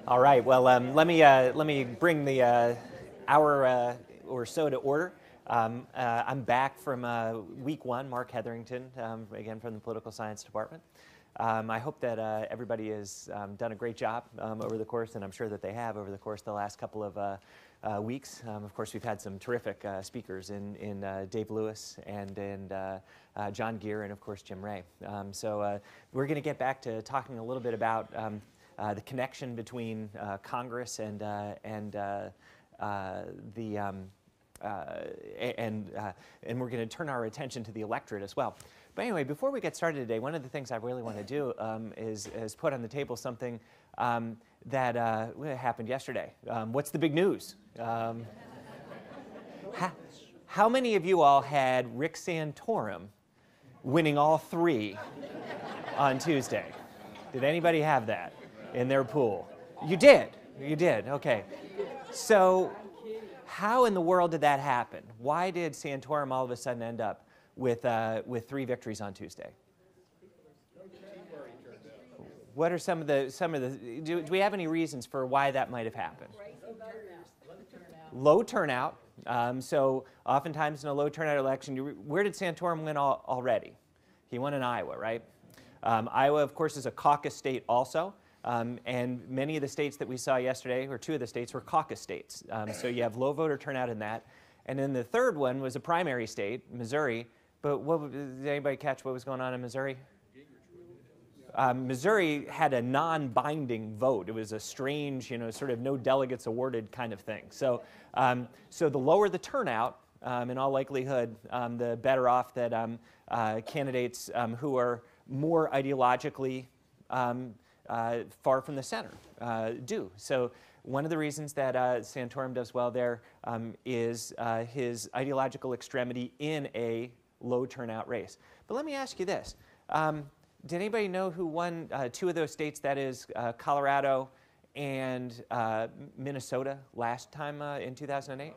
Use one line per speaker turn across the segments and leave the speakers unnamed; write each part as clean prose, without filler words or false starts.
All right. Well, let me bring the hour or so to order. I'm back from week one. Marc Hetherington, again from the Political Science Department. I hope that everybody has done a great job over the course, and I'm sure that they have over the course of the last couple of weeks. Of course, we've had some terrific speakers in Dave Lewis and John Gear, and of course Jim Ray. So we're going to get back to talking a little bit about the connection between Congress and we're going to turn our attention to the electorate as well. But anyway, before we get started today, one of the things I really want to do is put on the table something that happened yesterday. What's the big news? How many of you all had Rick Santorum winning all three on Tuesday? Did anybody have that in their pool? You did. You did. Okay. So how in the world did that happen? Why did Santorum all of a sudden end up with three victories on Tuesday? What are some of the do we have any reasons for why that might have happened? Low turnout. So oftentimes in a low turnout election, where did Santorum win already? He won in Iowa, right? Iowa, of course, is a caucus state also. And many of the states that we saw yesterday, or two of the states, were caucus states. So you have low voter turnout in that. And then the third one was a primary state, Missouri. But did anybody catch what was going on in Missouri? Missouri had a non-binding vote. It was a strange, sort of no delegates awarded kind of thing. So, so the lower the turnout, in all likelihood, the better off that candidates who are more ideologically far from the center do. So one of the reasons that Santorum does well there is his ideological extremity in a low turnout race. But let me ask you this. Did anybody know who won two of those states, that is Colorado and Minnesota, last time in 2008?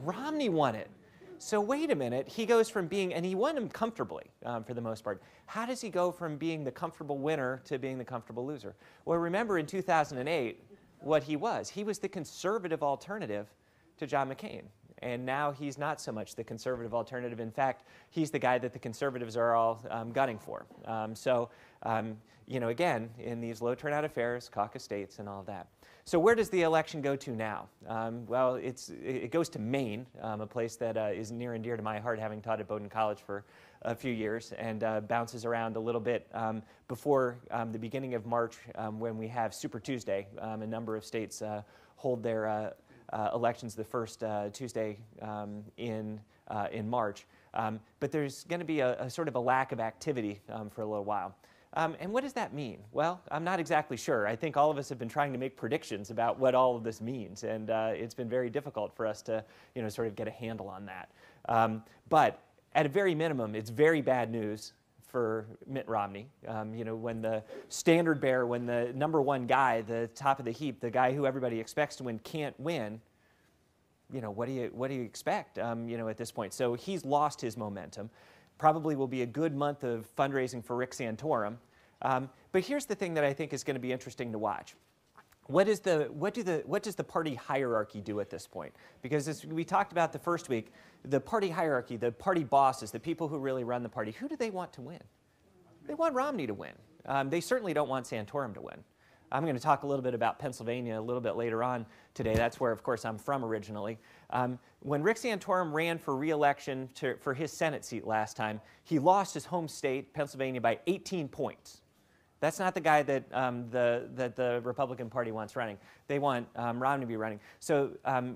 Romney won it. So wait a minute, he goes from being, and he won them comfortably for the most part. How does he go from being the comfortable winner to being the comfortable loser? Well, remember in 2008 what he was. He was the conservative alternative to John McCain. And now he's not so much the conservative alternative. In fact, he's the guy that the conservatives are all gunning for. Again, in these low turnout affairs, caucus states and all of that. So where does the election go to now? Well, it goes to Maine, a place that is near and dear to my heart, having taught at Bowdoin College for a few years, and bounces around a little bit before the beginning of March, when we have Super Tuesday. A number of states hold their elections the first Tuesday in March. But there's going to be a sort of a lack of activity for a little while. And what does that mean? Well, I'm not exactly sure. I think all of us have been trying to make predictions about what all of this means, and it's been very difficult for us to, sort of get a handle on that. But at a very minimum, it's very bad news for Mitt Romney. When the standard bearer, when the number one guy, the top of the heap, the guy who everybody expects to win can't win, what do you expect, at this point? So he's lost his momentum. Probably will be a good month of fundraising for Rick Santorum. But here's the thing that I think is going to be interesting to watch. What does the party hierarchy do at this point? Because as we talked about the first week, the party hierarchy, the party bosses, the people who really run the party, who do they want to win? They want Romney to win. They certainly don't want Santorum to win. I'm going to talk a little bit about Pennsylvania a little bit later on today. That's where, of course, I'm from originally. When Rick Santorum ran for re-election for his Senate seat last time, he lost his home state, Pennsylvania, by 18 points. That's not the guy that the Republican Party wants running. They want Romney to be running. So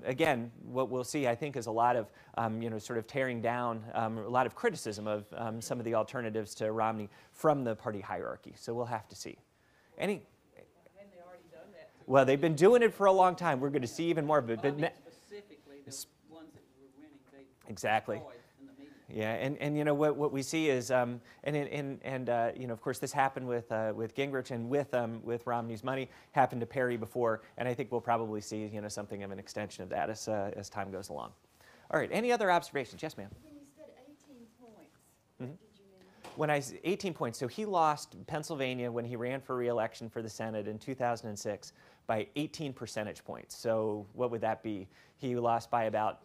again, what we'll see, I think, is a lot of sort of tearing down, a lot of criticism of some of the alternatives to Romney from the party hierarchy. So we'll have to see. Haven't they already done that? Well, they've been doing it for a long time. We're going to see even more of it. But
specifically, the ones that were winning, they
exactly. Yeah, and what we see is of course this happened with Gingrich and with Romney's money, happened to Perry before, and I think we'll probably see something of an extension of that as time goes along. All right, any other observations? Yes, ma'am.
When you said 18 points, what did you mean?
when 18 points. So he lost Pennsylvania when he ran for re-election for the Senate in 2006 by 18 percentage points. So what would that be? He lost by about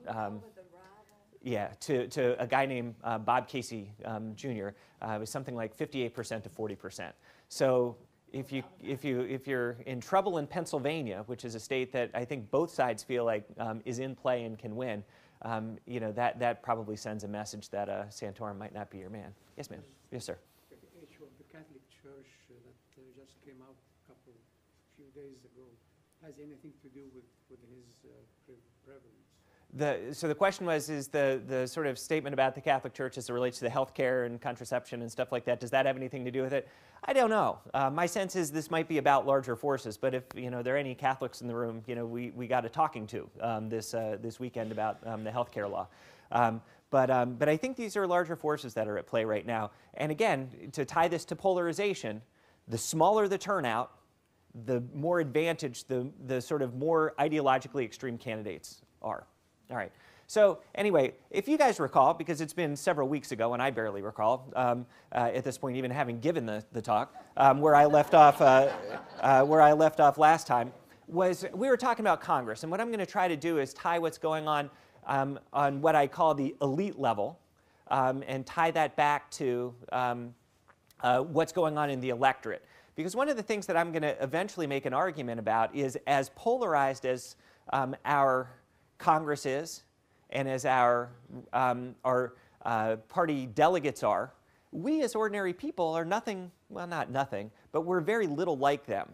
yeah, to a guy named Bob Casey Jr. It was something like 58% to 40%. So if you're in trouble in Pennsylvania, which is a state that I think both sides feel like is in play and can win, you know, that probably sends a message that Santorum might not be your man. Yes, ma'am. Yes, sir.
The issue of the Catholic Church that just came out a few days ago has anything to do with his prevalence?
So the question was, is the sort of statement about the Catholic Church as it relates to the health care and contraception and stuff like that, does that have anything to do with it? I don't know. My sense is this might be about larger forces, but if, you know, there are any Catholics in the room, you know, we got a talking to this weekend about the health care law. But I think these are larger forces that are at play right now. And again, to tie this to polarization, the smaller the turnout, the more advantaged the sort of more ideologically extreme candidates are. All right. So anyway, if you guys recall, because it's been several weeks ago, and I barely recall at this point, even having given the talk, where I left off last time, was we were talking about Congress, and what I'm going to try to do is tie what's going on what I call the elite level, and tie that back to what's going on in the electorate. Because one of the things that I'm going to eventually make an argument about is, as polarized as our Congress is, and as our party delegates are, we as ordinary people are nothing, well, not nothing, but we're very little like them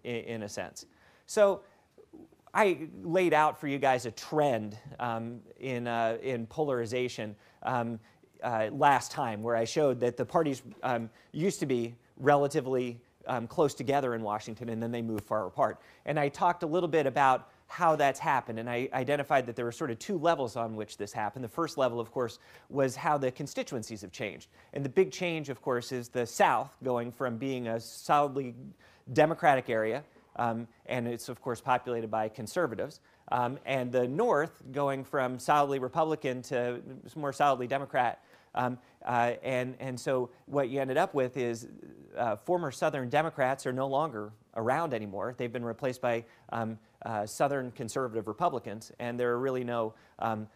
in a sense. So I laid out for you guys a trend in polarization last time, where I showed that the parties used to be relatively close together in Washington, and then they moved far apart. And I talked a little bit about how that's happened, and I identified that there were sort of two levels on which this happened. The first level, of course, was how the constituencies have changed. And the big change, of course, is the South going from being a solidly Democratic area, and it's, of course, populated by conservatives, and the North going from solidly Republican to more solidly Democrat. And so what you ended up with is former Southern Democrats are no longer around anymore. They've been replaced by Southern conservative Republicans, and there are really no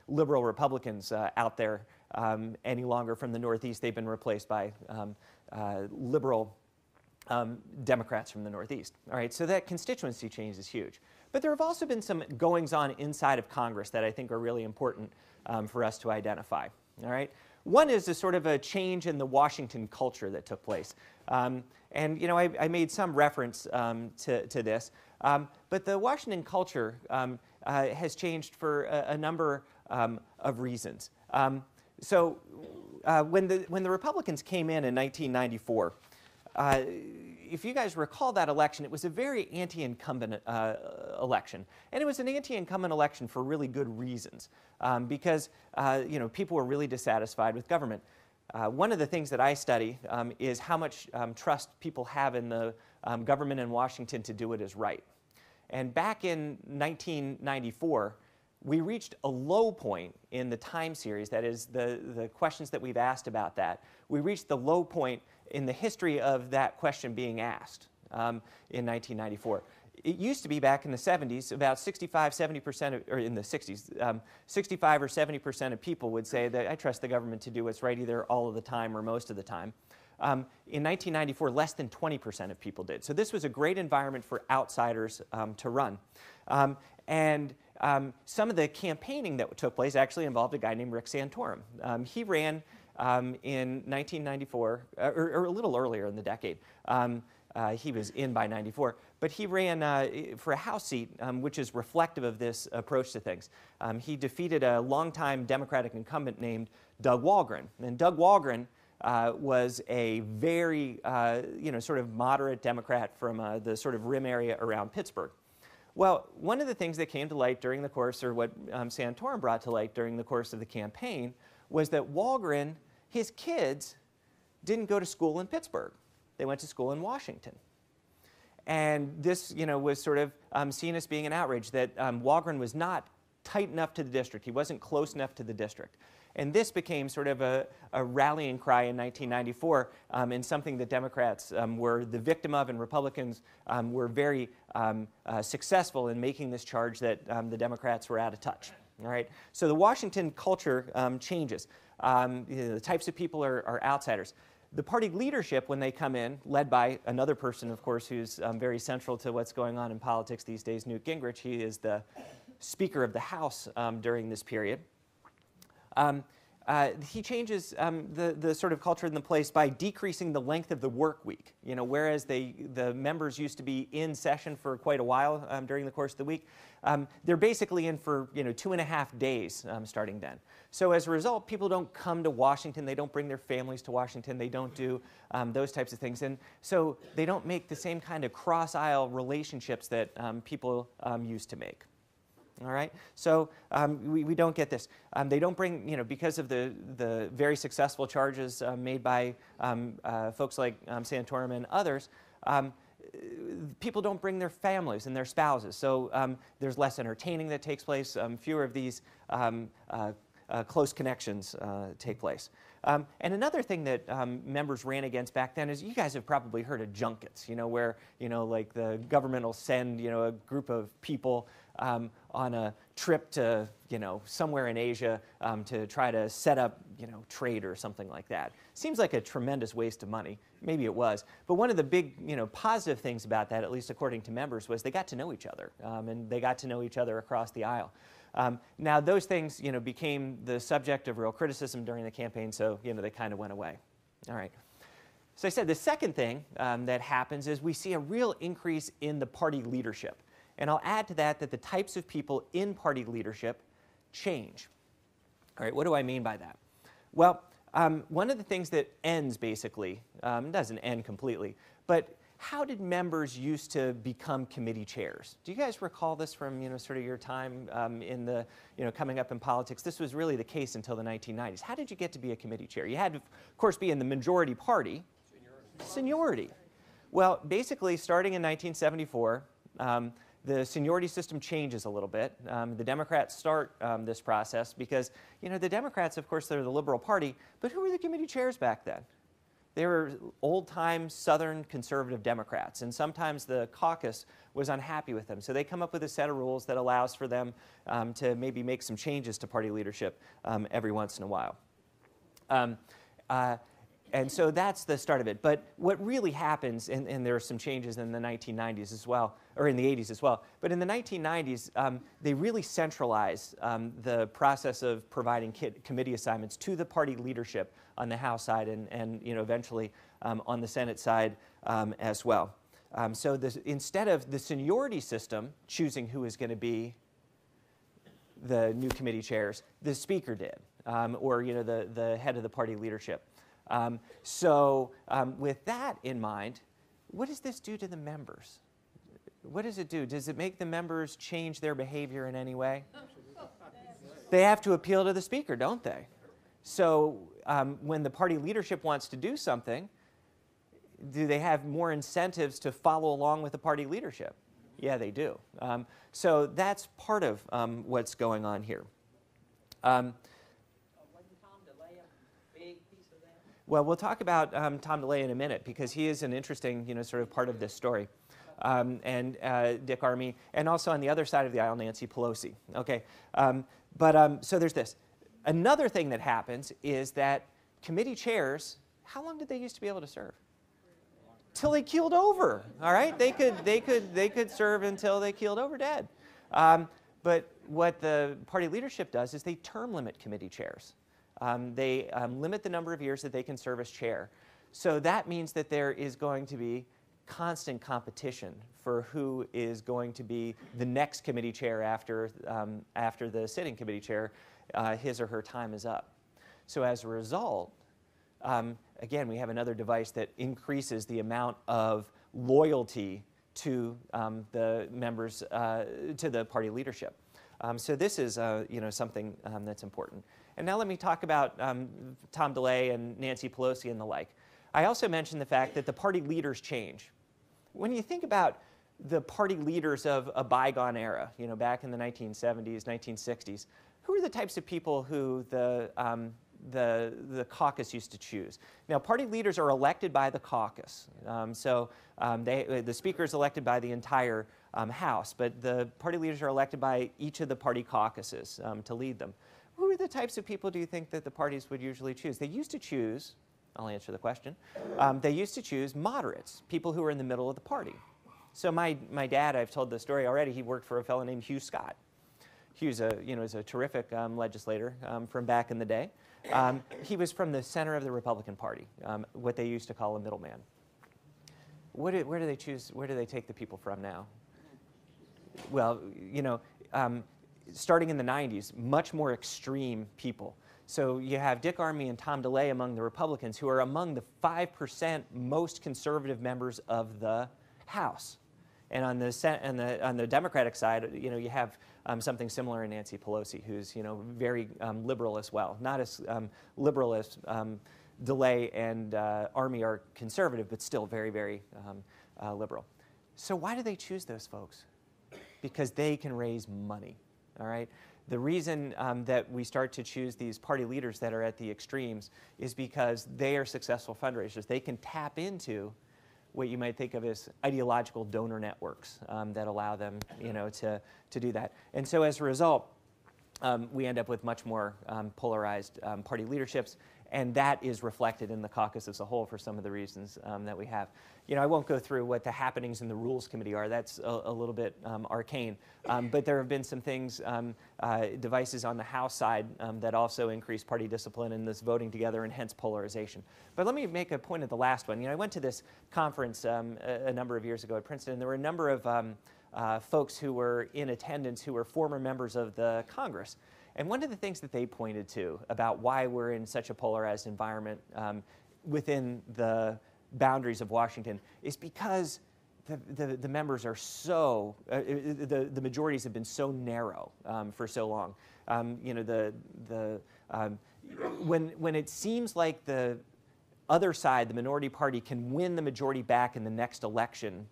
liberal Republicans out there any longer from the Northeast. They've been replaced by liberal Democrats from the Northeast. All right, so that constituency change is huge. But there have also been some goings-on inside of Congress that I think are really important for us to identify. All right. One is a sort of a change in the Washington culture that took place. And, you know, I made some reference to this. But the Washington culture has changed for a number of reasons. So when the Republicans came in 1994, if you guys recall that election, it was a very anti-incumbent election. And it was an anti-incumbent election for really good reasons, because you know, people were really dissatisfied with government. One of the things that I study is how much trust people have in the government in Washington to do what is right. And back in 1994, we reached a low point in the time series, that is, the questions that we've asked about that. We reached the low point in the history of that question being asked in 1994. It used to be back in the 70s, about 65–70%, or in the 60s, 65 or 70% of people would say that I trust the government to do what's right either all of the time or most of the time. In 1994, less than 20% of people did. So this was a great environment for outsiders to run. Some of the campaigning that took place actually involved a guy named Rick Santorum. He ran in 1994, or a little earlier in the decade. He was in by 94, but he ran for a House seat, which is reflective of this approach to things. He defeated a longtime Democratic incumbent named Doug Walgren. And Doug Walgren was a very, you know, sort of moderate Democrat from the sort of rim area around Pittsburgh. Well, one of the things that came to light during the course, or what Santorum brought to light during the course of the campaign, was that Walgren, his kids, didn't go to school in Pittsburgh. They went to school in Washington. And this, you know, was sort of seen as being an outrage that Walgren was not tight enough to the district. He wasn't close enough to the district. And this became sort of a rallying cry in 1994 and something that Democrats were the victim of, and Republicans were very successful in making this charge that the Democrats were out of touch. All right? So the Washington culture changes. The types of people are outsiders. The party leadership, when they come in, led by another person, of course, who's very central to what's going on in politics these days, Newt Gingrich. He is the Speaker of the House during this period. He changes the sort of culture in the place by decreasing the length of the work week. You know, whereas the members used to be in session for quite a while during the course of the week, they're basically in for 2.5 days starting then. So as a result, people don't come to Washington. They don't bring their families to Washington. They don't do those types of things, and so they don't make the same kind of cross-aisle relationships that people used to make. All right, so we don't get this. They don't bring, because of the very successful charges made by folks like Santorum and others, people don't bring their families and their spouses. So there's less entertaining that takes place, fewer of these close connections take place. And another thing that members ran against back then is, you guys have probably heard of junkets, where, like the government will send, a group of people on a trip to, somewhere in Asia to try to set up, trade or something like that. Seems like a tremendous waste of money. Maybe it was. But one of the big, positive things about that, at least according to members, was they got to know each other, and they got to know each other across the aisle. Now, those things, became the subject of real criticism during the campaign, so, they kind of went away. All right. So I said the second thing that happens is we see a real increase in the party leadership. And I'll add to that the types of people in party leadership change. All right, what do I mean by that? Well, one of the things that ends, basically, doesn't end completely, but how did members used to become committee chairs? Do you guys recall this from, sort of your time in the, coming up in politics? This was really the case until the 1990s. How did you get to be a committee chair? You had to, of course, be in the majority party. Seniority. Well, basically, starting in 1974, the seniority system changes a little bit. The Democrats start this process because, the Democrats, of course, they're the liberal party, but who were the committee chairs back then? They were old-time Southern conservative Democrats, and sometimes the caucus was unhappy with them. So they come up with a set of rules that allows for them to maybe make some changes to party leadership every once in a while. And so that's the start of it. But what really happens, and there are some changes in the 1990s as well, or in the 80s as well, but in the 1990s, they really centralize the process of providing committee assignments to the party leadership on the House side and eventually on the Senate side as well. So instead of the seniority system choosing who is going to be the new committee chairs, the Speaker did, or the head of the party leadership. With that in mind, what does this do to the members? What does it do? Does it make the members change their behavior in any way? They have to appeal to the Speaker, don't they? So when the party leadership wants to do something, do they have more incentives to follow along with the party leadership? Yeah, they do. So that's part of what's going on here. Well, we'll talk about Tom DeLay in a minute because he is an interesting, sort of part of this story. And Dick Armey, and also on the other side of the aisle, Nancy Pelosi. Okay, so there's this. Another thing that happens is that committee chairs, how long did they used to be able to serve? Till they keeled over. All right, they could serve until they keeled over dead. But what the party leadership does is they term limit committee chairs. They limit the number of years that they can serve as chair. So that means that there is going to be constant competition for who is going to be the next committee chair after the sitting committee chair, his or her time is up. So as a result, again, we have another device that increases the amount of loyalty to the members, to the party leadership. So this is something that's important. And now let me talk about Tom DeLay and Nancy Pelosi and the like. I also mentioned the fact that the party leaders change. When you think about the party leaders of a bygone era, back in the 1970s, 1960s, who are the types of people who the caucus used to choose? Now, party leaders are elected by the caucus. The speaker is elected by the entire House, but the party leaders are elected by each of the party caucuses to lead them. Who are the types of people do you think that the parties would usually choose? They used to choose, I'll answer the question, they used to choose moderates, people who were in the middle of the party. So my dad, I've told the story already, he worked for a fellow named Hugh Scott. Hugh's is a terrific legislator from back in the day. He was from the center of the Republican Party, what they used to call a middleman. Where do they choose? Where do they take the people from now? Well, starting in the 90s, much more extreme people. So you have Dick Armey and Tom DeLay among the Republicans, who are among the 5% most conservative members of the House. And on the Democratic side, you have something similar in Nancy Pelosi, who's very liberal as well. Not as liberal as DeLay and Armey are conservative, but still very, very liberal. So why do they choose those folks? Because they can raise money. All right. The reason that we start to choose these party leaders that are at the extremes is because they are successful fundraisers. They can tap into what you might think of as ideological donor networks that allow them, to do that. And so as a result, we end up with much more polarized party leaderships, and that is reflected in the caucus as a whole for some of the reasons that we have. I won't go through what the happenings in the Rules Committee are. That's a little bit arcane. But there have been some things, devices on the House side that also increase party discipline and this voting together and hence polarization. But let me make a point at the last one. I went to this conference a number of years ago at Princeton, and there were a number of folks who were in attendance who were former members of the Congress. And one of the things that they pointed to about why we're in such a polarized environment within the boundaries of Washington is because the members are so, the majorities have been so narrow for so long. When it seems like the other side, the minority party, can win the majority back in the next election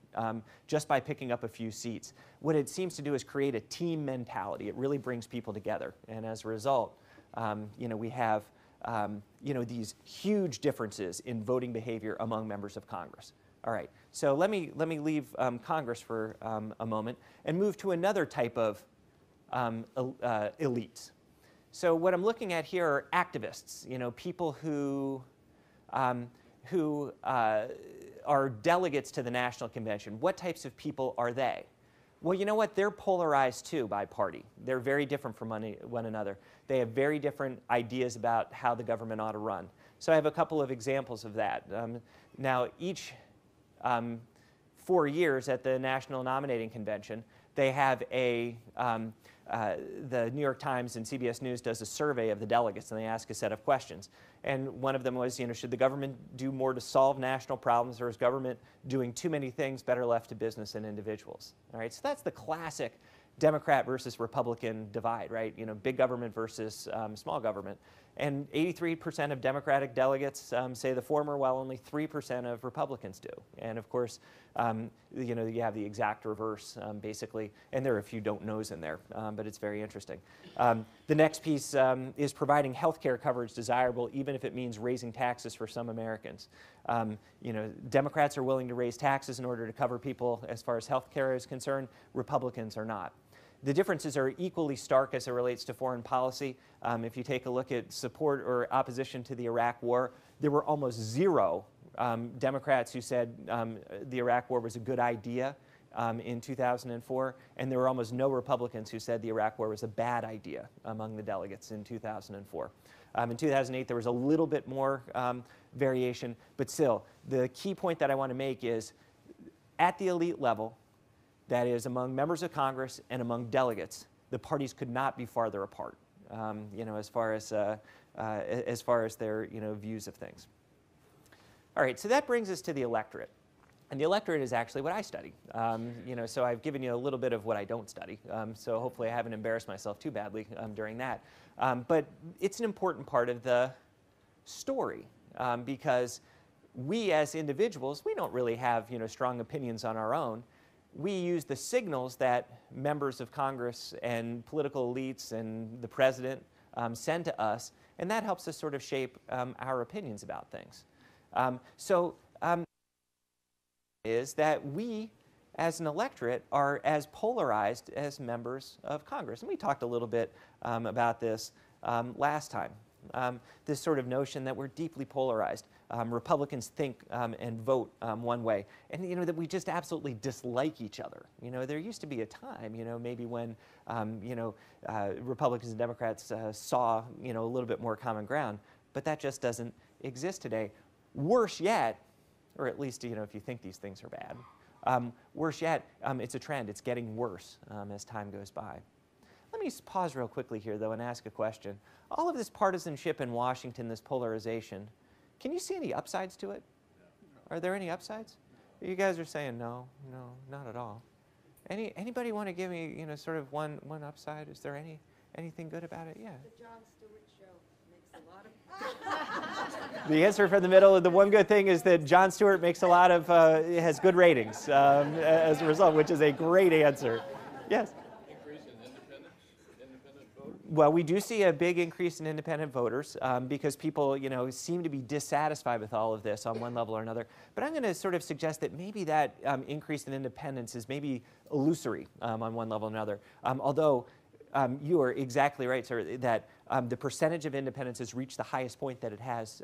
just by picking up a few seats, what it seems to do is create a team mentality. It really brings people together. And as a result, we have these huge differences in voting behavior among members of Congress. All right, so let me leave Congress for a moment and move to another type of elites. So what I'm looking at here are activists, people who are delegates to the National Convention. What types of people are they? Well, you know what? They're polarized too by party. They're very different from one another. They have very different ideas about how the government ought to run. So I have a couple of examples of that. Now, each 4 years at the National Nominating Convention, they have the New York Times and CBS News does a survey of the delegates, and they ask a set of questions. And one of them was, should the government do more to solve national problems, or is government doing too many things better left to business and individuals? All right, so that's the classic Democrat versus Republican divide, right? Big government versus small government. And 83% of Democratic delegates say the former, while only 3% of Republicans do. And of course, you have the exact reverse, basically. And there are a few don't knows in there, but it's very interesting. The next piece is providing health care coverage desirable, even if it means raising taxes for some Americans. Democrats are willing to raise taxes in order to cover people as far as health care is concerned. Republicans are not. The differences are equally stark as it relates to foreign policy. If you take a look at support or opposition to the Iraq War, there were almost zero Democrats who said the Iraq War was a good idea in 2004, and there were almost no Republicans who said the Iraq War was a bad idea among the delegates in 2004. In 2008, there was a little bit more variation, but still, the key point that I want to make is at the elite level, that is, among members of Congress and among delegates, the parties could not be farther apart, as far as their views of things. All right, so that brings us to the electorate, and the electorate is actually what I study. So I've given you a little bit of what I don't study, so hopefully I haven't embarrassed myself too badly during that. But it's an important part of the story because we as individuals, we don't really have strong opinions on our own. we use the signals that members of Congress and political elites and the president send to us, and that helps us sort of shape our opinions about things. Is that we, as an electorate, are as polarized as members of Congress. And we talked a little bit about this last time. This sort of notion that we're deeply polarized. Republicans think and vote one way, and that we just absolutely dislike each other. There used to be a time, maybe when Republicans and Democrats saw a little bit more common ground, but that just doesn't exist today. Worse yet, or at least if you think these things are bad, worse yet, it's a trend. It's getting worse as time goes by. Let me just pause real quickly here, though, and ask a question. All of this partisanship in Washington, this polarization, can you see any upsides to it? Are there any upsides? You guys are saying no, not at all. Anybody want to give me, sort of one upside? Is there anything good about it? Yeah.
The Jon Stewart show makes a lot of.
The answer from the middle, the one good thing is that Jon Stewart makes a lot of, has good ratings as a result, which is a great answer. Yes. Well, we do see a big increase in independent voters because people, seem to be dissatisfied with all of this on one level or another. But I'm going to sort of suggest that maybe that increase in independence is maybe illusory on one level or another. Although you are exactly right, sir, that the percentage of independents has reached the highest point that it has,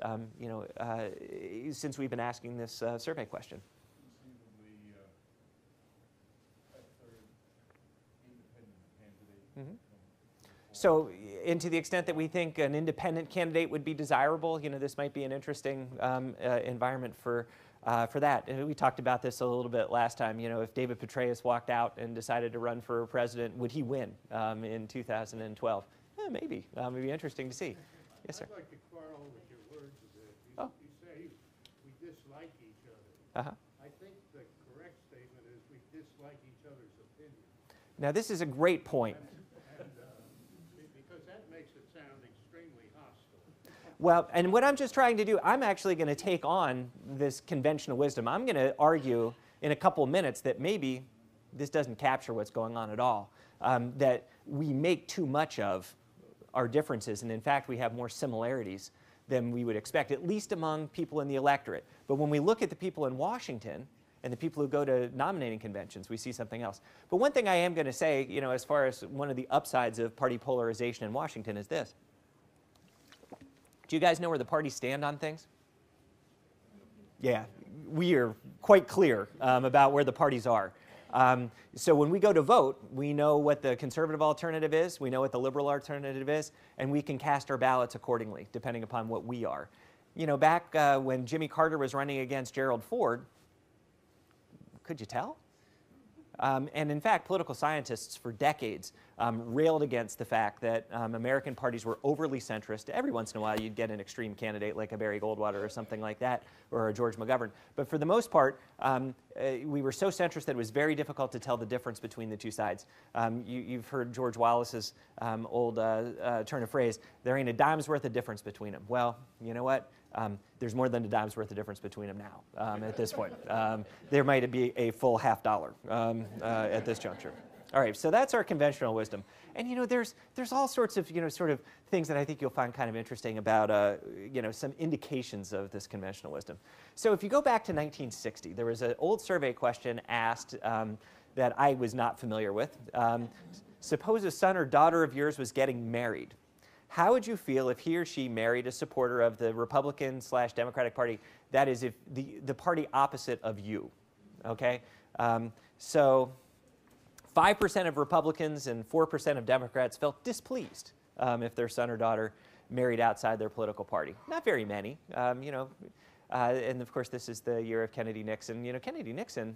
since we've been asking this survey question. Mm-hmm. So, and to the extent that we think an independent candidate would be desirable, this might be an interesting environment for that. And we talked about this a little bit last time. If David Petraeus walked out and decided to run for president, would he win in 2012? Maybe. It would be interesting to see. Yes, sir.
I'd like to quarrel with your words a bit.
Oh.
You say we dislike each other.
Uh-huh.
I think the correct statement is we dislike each other's opinion.
Now, this is a great point.
Because that makes it sound extremely hostile.
Well, and what I'm just trying to do, I'm actually going to take on this conventional wisdom. I'm going to argue in a couple of minutes that maybe this doesn't capture what's going on at all, that we make too much of our differences, and in fact, we have more similarities than we would expect, at least among people in the electorate. But when we look at the people in Washington and the people who go to nominating conventions, we see something else. But one thing I am going to say, as far as one of the upsides of party polarization in Washington is this. Do you guys know where the parties stand on things? Yeah, we are quite clear about where the parties are. So when we go to vote, we know what the conservative alternative is, we know what the liberal alternative is, and we can cast our ballots accordingly, depending upon what we are. Back when Jimmy Carter was running against Gerald Ford, could you tell? And in fact, political scientists for decades railed against the fact that American parties were overly centrist. Every once in a while, you'd get an extreme candidate like a Barry Goldwater or something like that, or a George McGovern. But for the most part, we were so centrist that it was very difficult to tell the difference between the two sides. You've heard George Wallace's old turn of phrase, there ain't a dime's worth of difference between them. Well, you know what? There's more than a dime's worth of difference between them now at this point. There might be a full $50 at this juncture. All right, so that's our conventional wisdom. And there's all sorts of sort of things that I think you'll find kind of interesting about some indications of this conventional wisdom. So if you go back to 1960, there was an old survey question asked that I was not familiar with. Suppose a son or daughter of yours was getting married. How would you feel if he or she married a supporter of the Republican/Democratic Party, that is, if the party opposite of you? Okay? So 5% of Republicans and 4% of Democrats felt displeased if their son or daughter married outside their political party. Not very many, and of course this is the year of Kennedy-Nixon. Kennedy-Nixon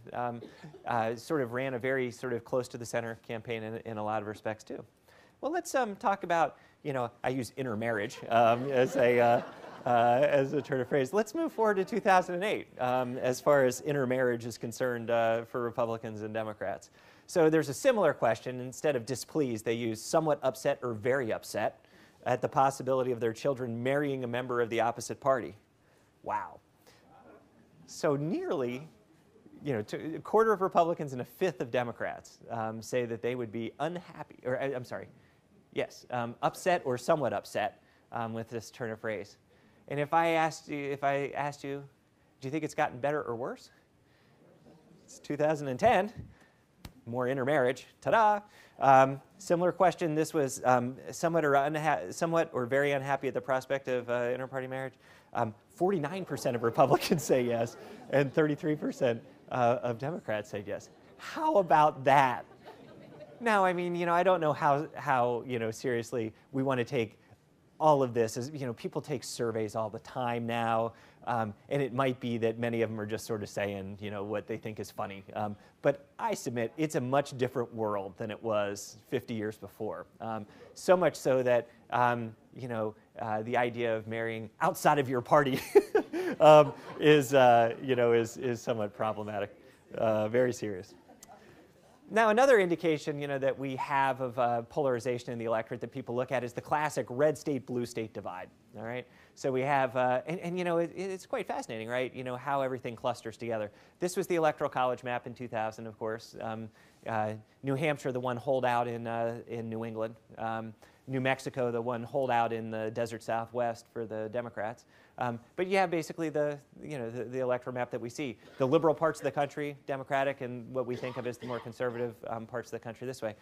sort of ran a very sort of close to the center campaign in a lot of respects too. Well, let's talk about, I use intermarriage as a turn of phrase. Let's move forward to 2008 as far as intermarriage is concerned for Republicans and Democrats. So there's a similar question. Instead of displeased, they use somewhat upset or very upset at the possibility of their children marrying a member of the opposite party. Wow. So nearly a quarter of Republicans and a fifth of Democrats say that they would be unhappy, or I'm sorry, yes, upset or somewhat upset with this turn of phrase. And if I asked you, do you think it's gotten better or worse? It's 2010, more intermarriage, ta-da. Similar question, this was somewhat or very unhappy at the prospect of inter-party marriage. 49% of Republicans say yes, and 33% of Democrats say yes. How about that? Now, I mean, I don't know how seriously we want to take all of this. As people take surveys all the time now, and it might be that many of them are just sort of saying, what they think is funny. But I submit it's a much different world than it was 50 years before. So much so that the idea of marrying outside of your party is somewhat problematic, very serious. Now, another indication, that we have of polarization in the electorate that people look at is the classic red state, blue state divide. All right. So we have, it's quite fascinating, right? How everything clusters together. This was the Electoral College map in 2000, of course. New Hampshire, the one holdout in New England. New Mexico, the one holdout in the desert Southwest for the Democrats. But you have basically the electoral map that we see. The liberal parts of the country, Democratic, and what we think of as the more conservative parts of the country this way.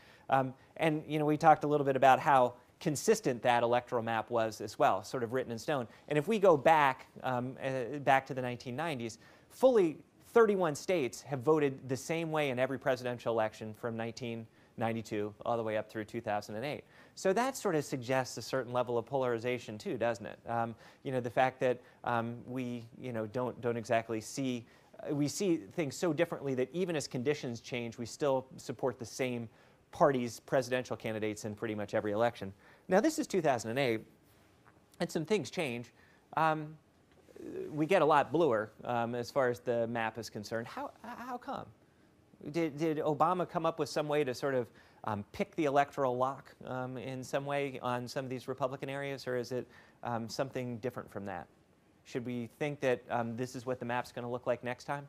And we talked a little bit about how consistent that electoral map was as well, sort of written in stone. And if we go back to the 1990s, fully 31 states have voted the same way in every presidential election from 1992 all the way up through 2008. So that sort of suggests a certain level of polarization too, doesn't it? The fact that we don't exactly see, we see things so differently that even as conditions change, we still support the same party's presidential candidates in pretty much every election. Now this is 2008, and some things change. We get a lot bluer as far as the map is concerned. How come? Did Obama come up with some way to sort of pick the electoral lock in some way on some of these Republican areas, or is it something different from that? Should we think that this is what the map's going to look like next time?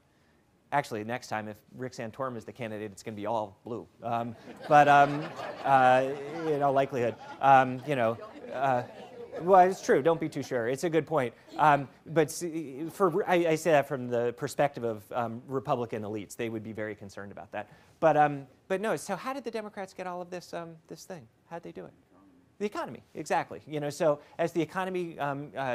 Actually, next time, if Rick Santorum is the candidate, it's going to be all blue. But in all likelihood, well, it's true. Don't be too sure. It's a good point. But I say that from the perspective of Republican elites. They would be very concerned about that. But no. So how did the Democrats get all of this this thing? How did they do it? The economy, exactly. So as the economy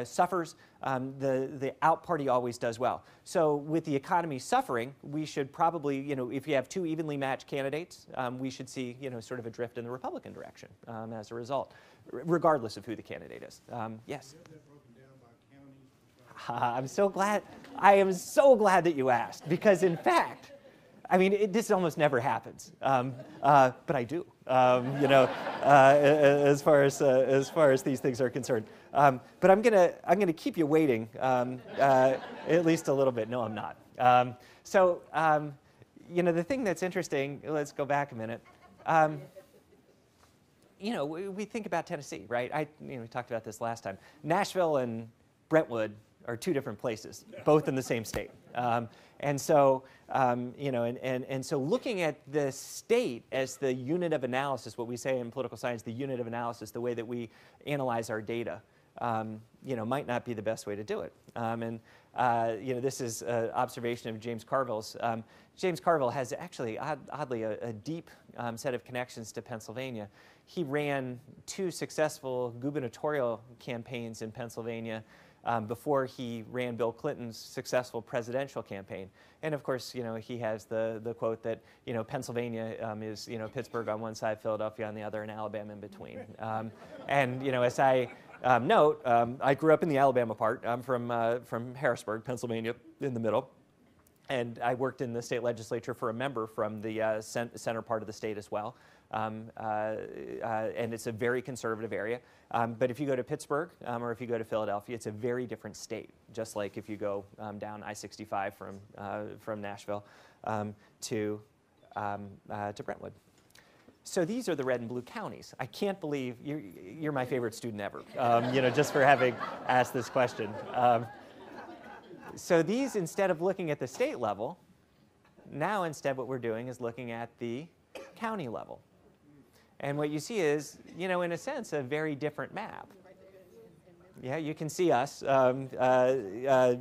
suffers, the out party always does well. So with the economy suffering, we should probably, if you have two evenly matched candidates, we should see, sort of a drift in the Republican direction as a result, regardless of who the candidate is. Yes. I'm so glad. I am so glad that you asked, because in fact, I mean, this almost never happens, but I do. As far as these things are concerned. But I'm gonna keep you waiting at least a little bit. No, I'm not. The thing that's interesting. Let's go back a minute. We think about Tennessee, right? We talked about this last time. Nashville and Brentwood are two different places, both in the same state. And so looking at the state as the unit of analysis, what we say in political science, the unit of analysis, the way that we analyze our data, might not be the best way to do it. This is an observation of James Carville's. James Carville has actually, oddly, a deep set of connections to Pennsylvania. He ran 2 successful gubernatorial campaigns in Pennsylvania before he ran Bill Clinton's successful presidential campaign. And of course, he has the quote that, Pennsylvania is, Pittsburgh on one side, Philadelphia on the other, and Alabama in between. As I note, I grew up in the Alabama part. I'm from Harrisburg, Pennsylvania, in the middle. And I worked in the state legislature for a member from the center part of the state as well. And it's a very conservative area. But if you go to Pittsburgh or if you go to Philadelphia, it's a very different state, just like if you go down I-65 from Nashville to Brentwood. So these are the red and blue counties. I can't believe you're my favorite student ever, just for having asked this question. So these, instead of looking at the state level, now instead what we're doing is looking at the county level. And what you see is, in a sense, a very different map. Yeah, you can see us. A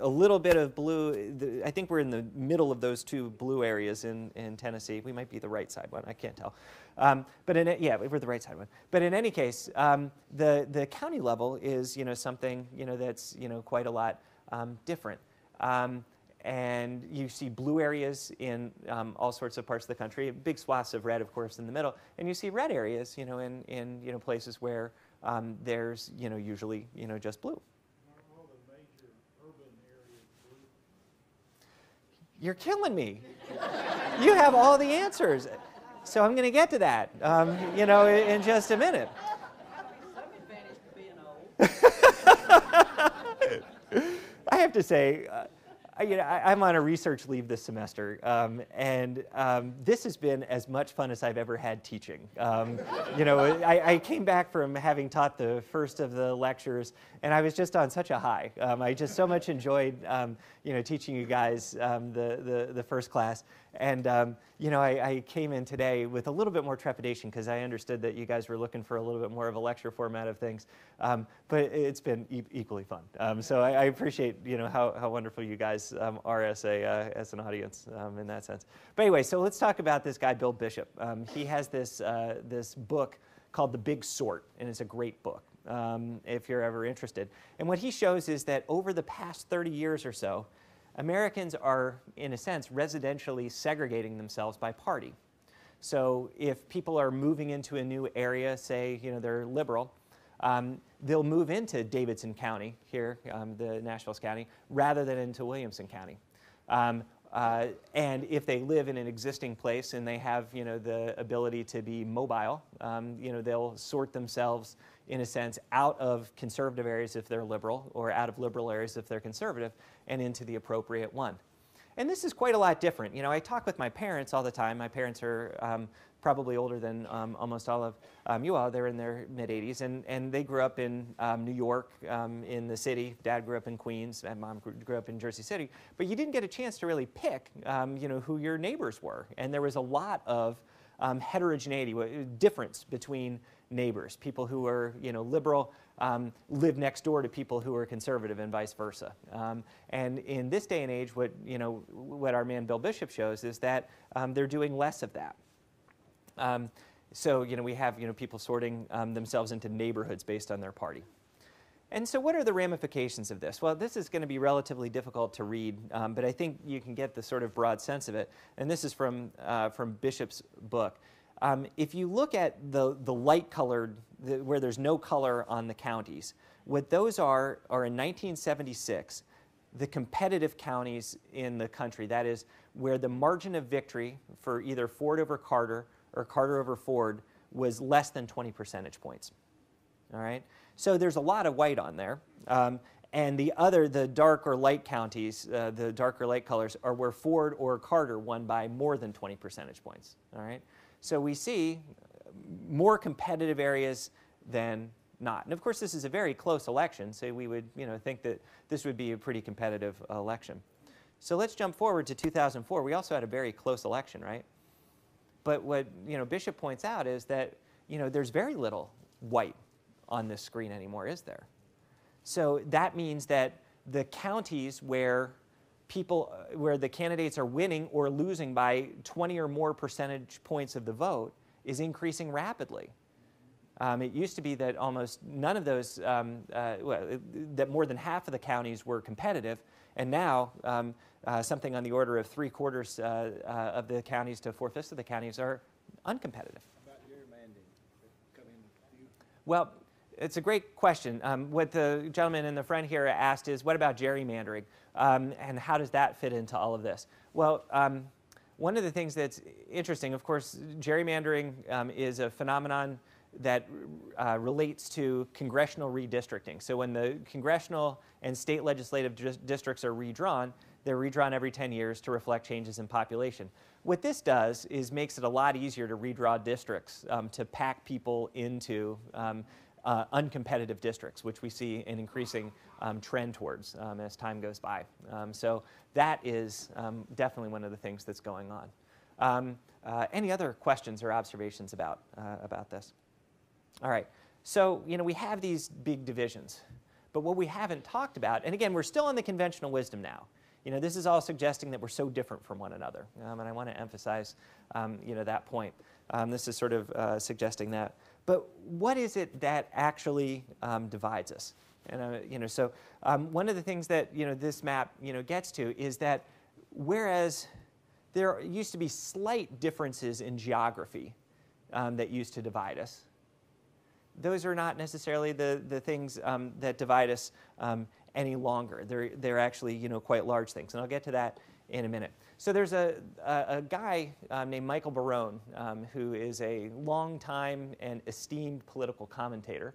little bit of blue. I think we're in the middle of those two blue areas in Tennessee. We might be the right side one. I can't tell. But yeah, we're the right side one. But in any case, the county level is something that's quite a lot different. And you see blue areas in all sorts of parts of the country. Big swaths of red, of course, in the middle. And you see red areas, in places where there's, usually, just blue.
Aren't all the major urban areas blue?
You're killing me. You have all the answers. So I'm going to get to that, in just a minute.
Some advantage to being old.
I have to say, I'm on a research leave this semester, and this has been as much fun as I've ever had teaching. I came back from having taught the first of the lectures, and I was just on such a high. I just so much enjoyed, teaching you guys the first class. And, I came in today with a little bit more trepidation because I understood that you guys were looking for a little bit more of a lecture format of things. But it's been equally fun. So I appreciate, how wonderful you guys are as an audience in that sense. But anyway, so let's talk about this guy, Bill Bishop. He has this book called The Big Sort, and it's a great book if you're ever interested. And what he shows is that over the past 30 years or so, Americans are, in a sense, residentially segregating themselves by party. So if people are moving into a new area, say, they're liberal, they'll move into Davidson County here, the Nashville County, rather than into Williamson County. And if they live in an existing place and they have, the ability to be mobile, they'll sort themselves, in a sense, out of conservative areas if they're liberal, or out of liberal areas if they're conservative, and into the appropriate one. And this is quite a lot different. I talk with my parents all the time. My parents are probably older than almost all of you all. They're in their mid-80s, and they grew up in New York, in the city. Dad grew up in Queens, and Mom grew up in Jersey City. But you didn't get a chance to really pick, who your neighbors were. And there was a lot of heterogeneity, difference between neighbors. People who were, liberal live next door to people who are conservative, and vice versa. And in this day and age, what our man Bill Bishop shows is that they're doing less of that. So we have people sorting themselves into neighborhoods based on their party. And so what are the ramifications of this? Well, this is going to be relatively difficult to read, but I think you can get the sort of broad sense of it. And this is from Bishop's book. If you look at the light-colored, where there's no color on the counties, what those are in 1976, the competitive counties in the country. That is, where the margin of victory for either Ford over Carter or Carter over Ford was less than 20 percentage points. All right? So there's a lot of white on there. And the dark or light counties, the darker light colors, are where Ford or Carter won by more than 20 percentage points. All right? So we see more competitive areas than not. And of course, this is a very close election, so we would think that this would be a pretty competitive election. So let's jump forward to 2004. We also had a very close election, right? But what Bishop points out is that there's very little white on this screen anymore, is there? So that means that the counties where the candidates are winning or losing by 20 or more percentage points of the vote is increasing rapidly. It used to be that almost none of those, that more than half of the counties were competitive, and now something on the order of 3/4 of the counties to 4/5 of the counties are uncompetitive.
About gerrymandering coming to you?
Well, it's a great question. What the gentleman in the front here asked is, what about gerrymandering? And how does that fit into all of this? Well, one of the things that's interesting, of course, gerrymandering is a phenomenon that relates to congressional redistricting. So when the congressional and state legislative districts are redrawn, they're redrawn every 10 years to reflect changes in population. What this does is makes it a lot easier to redraw districts, to pack people into uncompetitive districts, which we see an increasing trend towards as time goes by. So that is definitely one of the things that's going on. Any other questions or observations about this? All right. So, we have these big divisions. But what we haven't talked about, and again, we're still on the conventional wisdom now. This is all suggesting that we're so different from one another. And I want to emphasize, that point. This is sort of suggesting that. But what is it that actually divides us? And, so one of the things that, this map, gets to is that whereas there used to be slight differences in geography that used to divide us, those are not necessarily the things that divide us any longer. They're actually, quite large things. And I'll get to that in a minute. So there's a guy named Michael Barone who is a long-time and esteemed political commentator.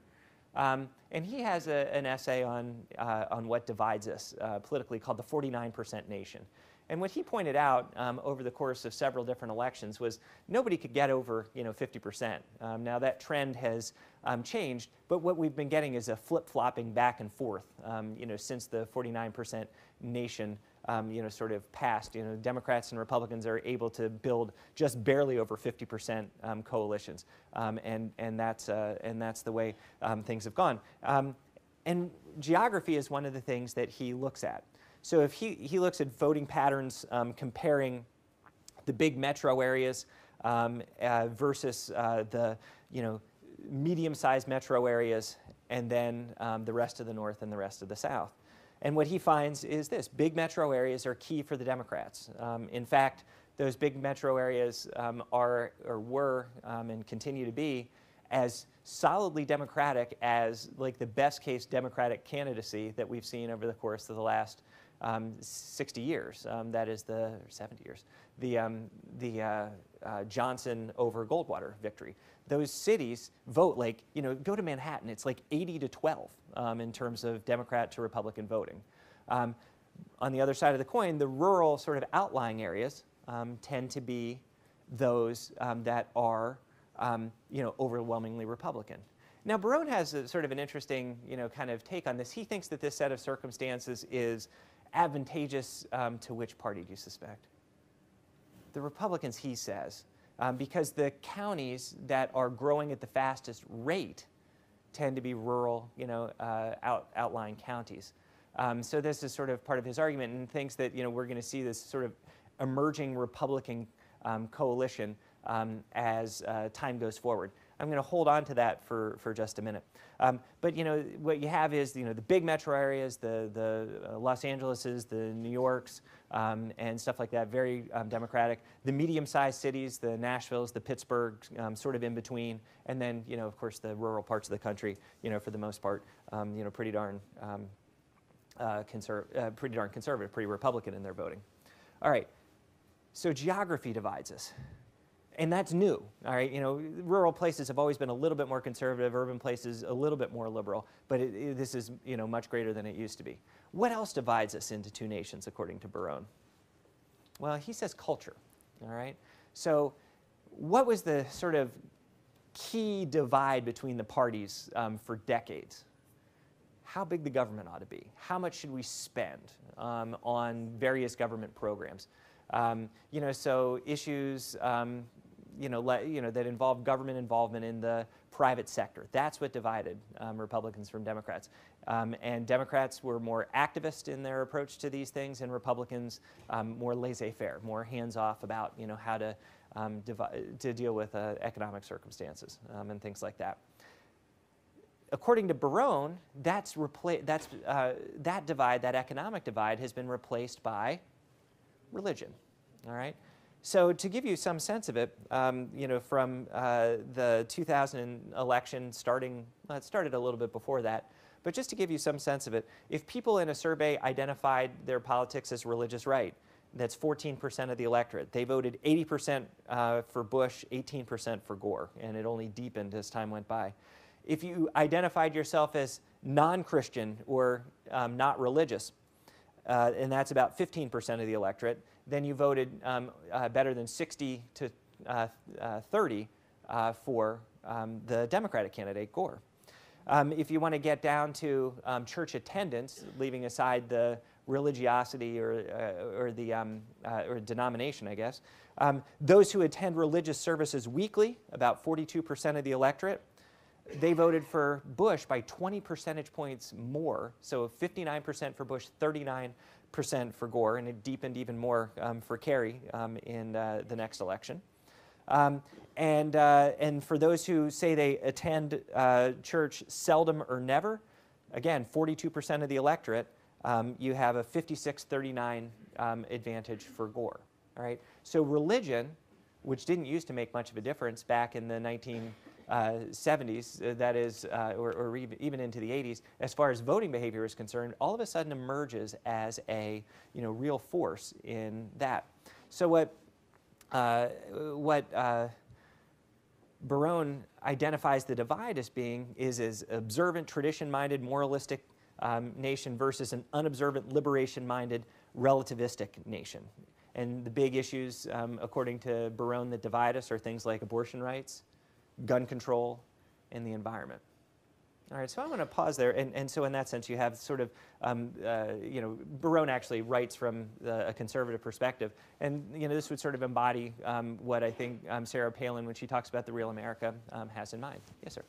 And he has an essay on what divides us politically called the 49% Nation. And what he pointed out over the course of several different elections was nobody could get over 50%. Now that trend has changed, but what we've been getting is a flip-flopping back and forth since the 49% Nation sort of passed. Democrats and Republicans are able to build just barely over 50% coalitions, and that's the way things have gone. And geography is one of the things that he looks at. So if he looks at voting patterns comparing the big metro areas versus the medium-sized metro areas, and then the rest of the North and the rest of the South. And what he finds is this: big metro areas are key for the Democrats. In fact, those big metro areas are or were and continue to be as solidly Democratic as like the best case Democratic candidacy that we've seen over the course of the last 60 years. That is the 70 years. The Johnson over Goldwater victory. Those cities vote like, go to Manhattan, it's like 80-12 in terms of Democrat to Republican voting. On the other side of the coin, the rural sort of outlying areas tend to be those that are, overwhelmingly Republican. Now, Barone has a sort of an interesting, kind of take on this. He thinks that this set of circumstances is advantageous to which party, do you suspect? The Republicans, he says, because the counties that are growing at the fastest rate tend to be rural, outlying counties. So this is sort of part of his argument, and thinks that, we're going to see this sort of emerging Republican coalition as time goes forward. I'm going to hold on to that for just a minute. But what you have is the big metro areas, the Los Angeleses, the New Yorks, and stuff like that, very Democratic. The medium-sized cities, the Nashvilles, the Pittsburghs, sort of in between, and then of course the rural parts of the country, for the most part, pretty darn conservative, pretty Republican in their voting. All right, so geography divides us. And that's new, all right? Rural places have always been a little bit more conservative, urban places a little bit more liberal, but this is, much greater than it used to be. What else divides us into two nations, according to Barone? Well, he says culture, all right? So what was the sort of key divide between the parties for decades? How big the government ought to be. How much should we spend on various government programs? So issues that involve government involvement in the private sector. That's what divided Republicans from Democrats. And Democrats were more activist in their approach to these things, and Republicans more laissez-faire, more hands-off about how to deal with economic circumstances and things like that. According to Barone, that divide, that economic divide, has been replaced by religion. All right. So to give you some sense of it, from the 2000 election starting, well, it started a little bit before that, but just to give you some sense of it, if people in a survey identified their politics as religious right, that's 14% of the electorate. They voted 80% for Bush, 18% for Gore, and it only deepened as time went by. If you identified yourself as non-Christian or not religious, and that's about 15% of the electorate, then you voted better than 60 to 30 for the Democratic candidate, Gore. if you want to get down to church attendance, leaving aside the religiosity or denomination, I guess, those who attend religious services weekly, about 42% of the electorate, they voted for Bush by 20 percentage points more. So 59% for Bush, 39% for Gore, and it deepened even more for Kerry in the next election. And for those who say they attend church seldom or never, again, 42% of the electorate, you have a 56-39 advantage for Gore. All right? So religion, which didn't used to make much of a difference back in the 1970s, that is, or even into the 80s, as far as voting behavior is concerned, all of a sudden emerges as a real force in that. So what Barone identifies the divide as being is observant, tradition-minded, moralistic nation versus an unobservant, liberation-minded, relativistic nation. And the big issues, according to Barone, that divide us are things like abortion rights, gun control, and the environment. All right, so I'm going to pause there. And so in that sense, you have sort of, Barone actually writes from a conservative perspective. And, this would sort of embody what I think Sarah Palin, when she talks about the real America, has in mind. Yes, sir.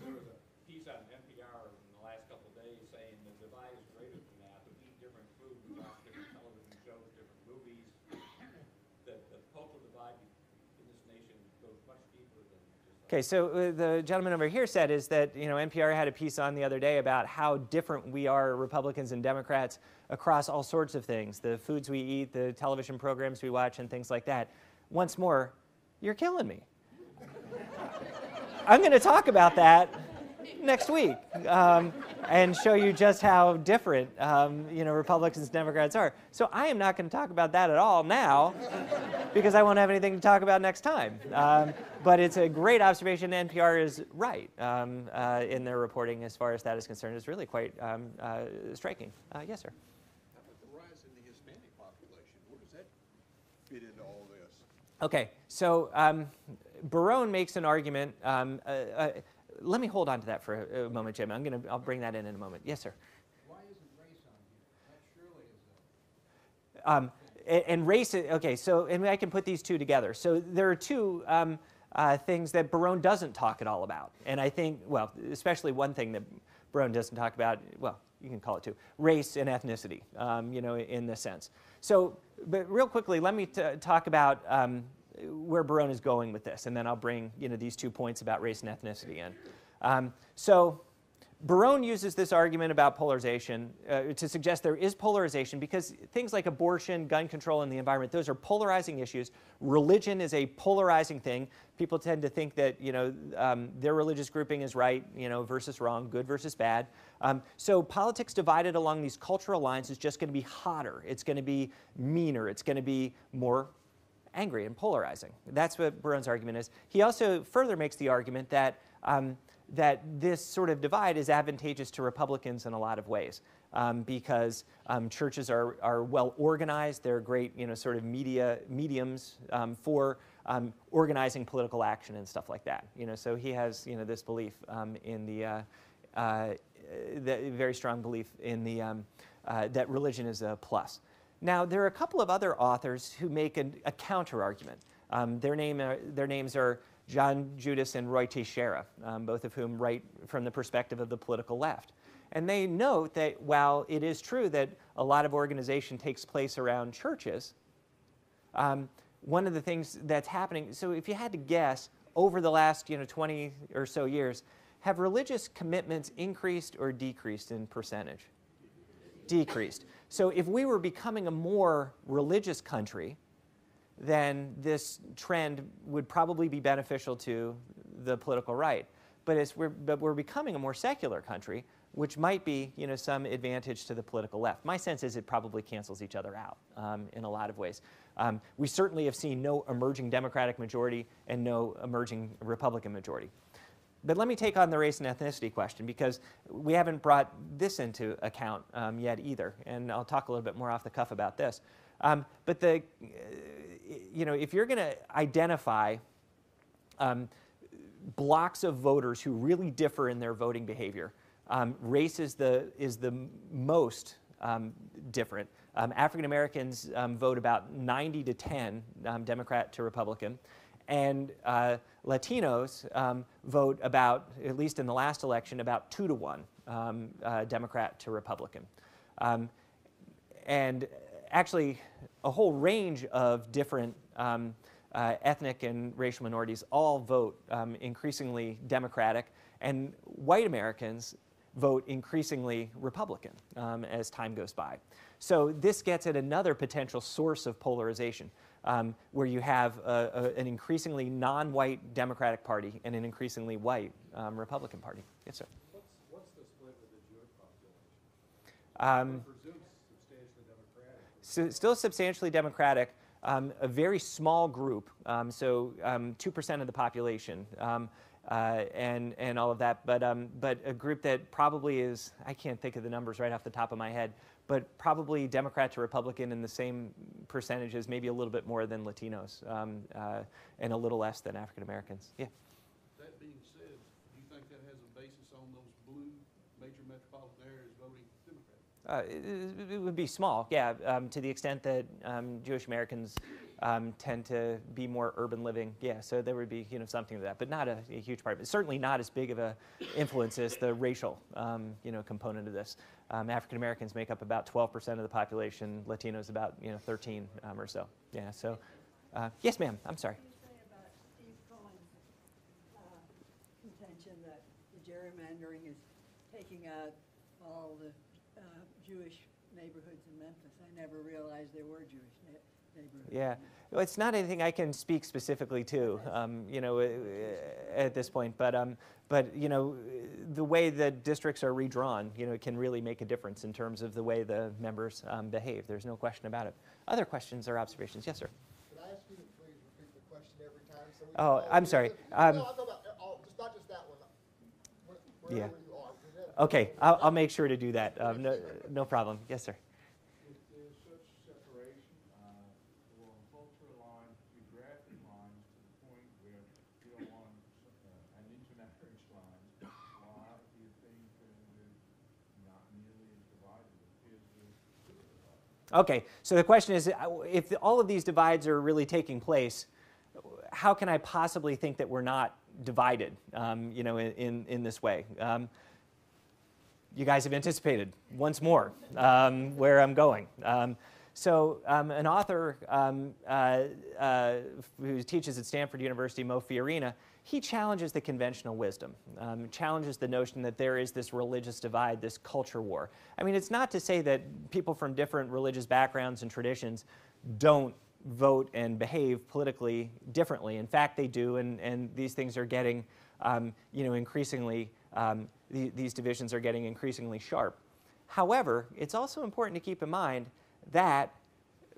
There was a piece on NPR in the last couple of days saying the divide is greater than that. We eat different food, we watch different television shows, different movies. The cultural divide in this nation goes much deeper than just...
Okay, so the gentleman over here said is that, NPR had a piece on the other day about how different we are, Republicans and Democrats, across all sorts of things, the foods we eat, the television programs we watch, and things like that. Once more, you're killing me. I'm going to talk about that next week and show you just how different, Republicans and Democrats are. So I am not going to talk about that at all now because I won't have anything to talk about next time. But it's a great observation. NPR is right in their reporting as far as that is concerned. It's really quite striking. Yes, sir.
How about the rise in the Hispanic population? Where does that fit into all this?
Okay, so Barone makes an argument. Let me hold on to that for a moment, Jim. I'll bring that in a moment. Yes, sir.
Why isn't race on here? That surely is
And race, okay, so and I can put these two together. So there are two things that Barone doesn't talk at all about. And I think, well, especially one thing that Barone doesn't talk about, well, you can call it two, race and ethnicity, in this sense. So, but real quickly, let me talk about where Barone is going with this, and then I'll bring, these 2 points about race and ethnicity in. So Barone uses this argument about polarization to suggest there is polarization because things like abortion, gun control, and the environment, those are polarizing issues. Religion is a polarizing thing. People tend to think that, their religious grouping is right, versus wrong, good versus bad. So politics divided along these cultural lines is just going to be hotter. It's going to be meaner. It's going to be more angry and polarizing. That's what Barone's argument is. He also further makes the argument that that this sort of divide is advantageous to Republicans in a lot of ways because churches are well organized. They're great, sort of mediums for organizing political action and stuff like that. So he has, this belief in the very strong belief in the that religion is a plus. Now, there are a couple of other authors who make a counter-argument. Their names are John Judas and Roy Teixeira, both of whom write from the perspective of the political left. And they note that while it is true that a lot of organization takes place around churches, one of the things that's happening, so if you had to guess, over the last 20 or so years, have religious commitments increased or decreased in percentage? Decreased. So if we were becoming a more religious country, then this trend would probably be beneficial to the political right. But we're becoming a more secular country, which might be some advantage to the political left. My sense is it probably cancels each other out in a lot of ways. We certainly have seen no emerging Democratic majority and no emerging Republican majority. But let me take on the race and ethnicity question because we haven't brought this into account yet either, and I'll talk a little bit more off the cuff about this. But if you're going to identify blocks of voters who really differ in their voting behavior. Race is the most different. African Americans vote about 90 to 10 Democrat to Republican, and Latinos vote about, at least in the last election, about 2 to 1 Democrat to Republican. And actually, a whole range of different ethnic and racial minorities all vote increasingly Democratic, and white Americans vote increasingly Republican as time goes by. So this gets at another potential source of polarization, where you have an increasingly non-white Democratic Party and an increasingly white Republican Party. Yes, sir.
What's the split with the Jewish population?
Presumes substantially Democratic.
Still substantially Democratic, a very small group, so 2% of the population, and all of that, but a group that probably is, I can't think of the numbers right off the top of my head, but probably Democrat to Republican in the same percentages, maybe a little bit more than Latinos, and a little less than African Americans. Yeah.
That being said, do you think that has a basis on those blue major metropolitan areas voting Democrat?
It would be small, yeah, to the extent that Jewish Americans tend to be more urban living, yeah, so there would be, something to that, but not a huge part. But certainly not as big of an influence as the racial, component of this. African Americans make up about 12% of the population, Latinos about, 13 or so, yeah, so, yes, ma'am, I'm sorry.
What do you say about Steve Cohen's contention that the gerrymandering is taking out all the Jewish neighborhoods in Memphis? I never realized there were Jewish neighborhoods.
Yeah, well, it's not anything I can speak specifically to, at this point. But the way the districts are redrawn, it can really make a difference in terms of the way the members behave. There's no question about it. Other questions or observations? Yes, sir.
Could I ask you to please repeat the question every time? So we
Oh, I'm sorry.
No, I'm talking about not just that one. Wherever
Yeah.
you are.
Okay, I'll make sure to do that. No problem. Yes, sir.
If there's such separation along cultural lines, geographic lines, to the point where you don't want an intermarriage line, why do you think we're not nearly as divided as appears to be?
Okay, so the question is, if all of these divides are really taking place, how can I possibly think that we're not divided, in this way? You guys have anticipated once more where I'm going. So an author who teaches at Stanford University, Fiorina, he challenges the conventional wisdom, challenges the notion that there is this religious divide, this culture war. I mean, it's not to say that people from different religious backgrounds and traditions don't vote and behave politically differently. In fact, they do, and these things are getting, increasingly, these divisions are getting increasingly sharp. However, it's also important to keep in mind that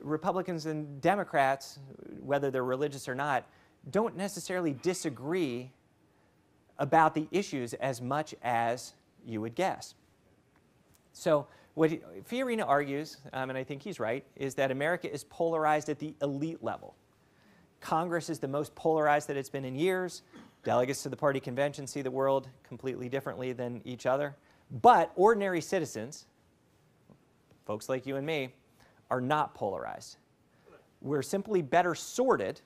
Republicans and Democrats, whether they're religious or not, don't necessarily disagree about the issues as much as you would guess. So what Fiorina argues, and I think he's right, is that America is polarized at the elite level. Congress is the most polarized that it's been in years. Delegates to the party convention see the world completely differently than each other. But ordinary citizens, folks like you and me, are not polarized. We're simply better sorted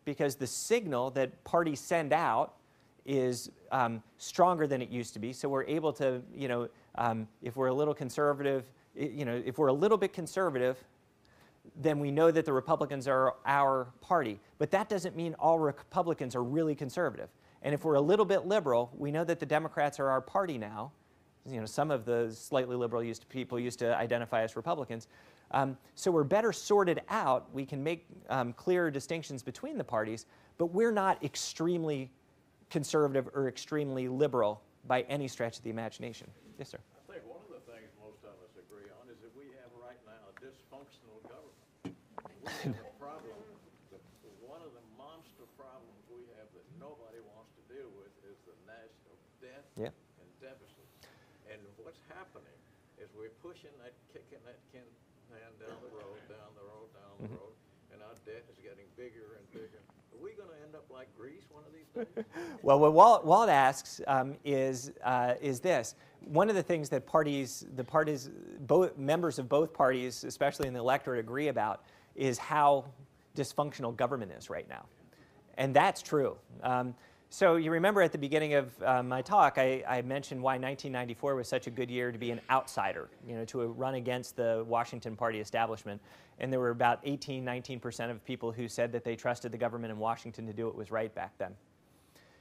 because the signal that parties send out is stronger than it used to be. So we're able to, if we're a little conservative, if we're a little bit conservative, then we know that the Republicans are our party. But that doesn't mean all Republicans are really conservative. And if we're a little bit liberal, we know that the Democrats are our party now. Some of the slightly liberal people used to identify as Republicans. So we're better sorted out. We can make clearer distinctions between the parties, but we're not extremely conservative or extremely liberal by any stretch of the imagination. Yes, sir.
I think one of the things most of us agree on is that we have right now a dysfunctional government. We have a problem. One of the monster problems we have that nobody wants to deal with is the national debt and deficit. And what's happening is we're pushing that, kicking that can down the road, and our debt is getting bigger and bigger. Are we going to end up like Greece one of these days?
Well, what Walt asks is this. One of the things that both members of both parties, especially in the electorate, agree about is how dysfunctional government is right now. And that's true. So you remember at the beginning of my talk, I mentioned why 1994 was such a good year to be an outsider, to run against the Washington party establishment. And there were about 19% of people who said that they trusted the government in Washington to do what was right back then.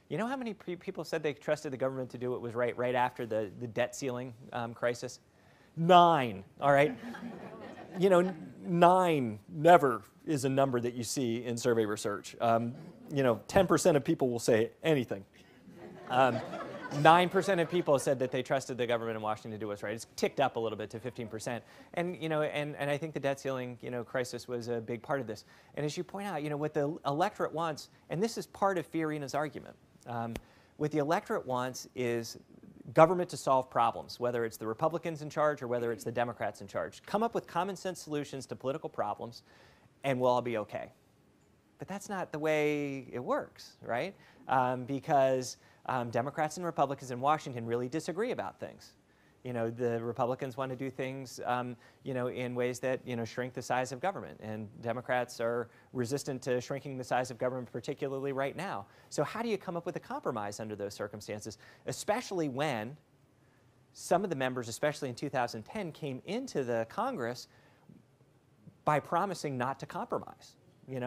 You know how many people said they trusted the government to do what was right after the debt ceiling crisis? 9, all right? 9 never is a number that you see in survey research. 10% of people will say anything. 9% of people said that they trusted the government in Washington to do what's right. It's ticked up a little bit to 15%. And, and I think the debt ceiling, crisis was a big part of this. And as you point out, what the electorate wants, and this is part of Fiorina's argument, what the electorate wants is government to solve problems, whether it's the Republicans in charge or whether it's the Democrats in charge. Come up with common sense solutions to political problems, and we'll all be okay. But that's not the way it works, right? Because Democrats and Republicans in Washington really disagree about things. The Republicans want to do things, in ways that, shrink the size of government. And Democrats are resistant to shrinking the size of government, particularly right now. So how do you come up with a compromise under those circumstances, especially when some of the members, especially in 2010, came into the Congress by promising not to compromise?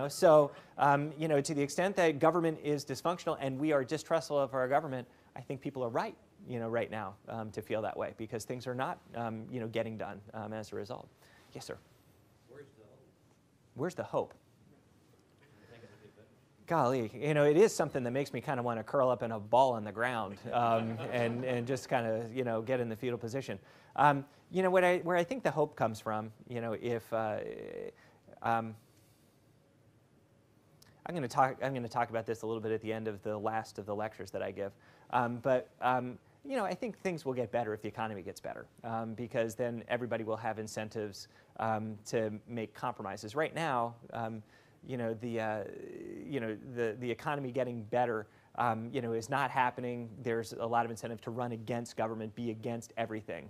So, to the extent that government is dysfunctional and we are distrustful of our government, I think people are right, right now to feel that way because things are not, getting done as a result. Yes, sir.
Where's the hope?
Where's the hope? Golly, it is something that makes me kind of want to curl up in a ball on the ground and just kind of, get in the fetal position. Where I think the hope comes from, if I'm going to talk about this a little bit at the end of the last of the lectures that I give. I think things will get better if the economy gets better, because then everybody will have incentives to make compromises. Right now, the economy getting better, is not happening. There's a lot of incentive to run against government, be against everything.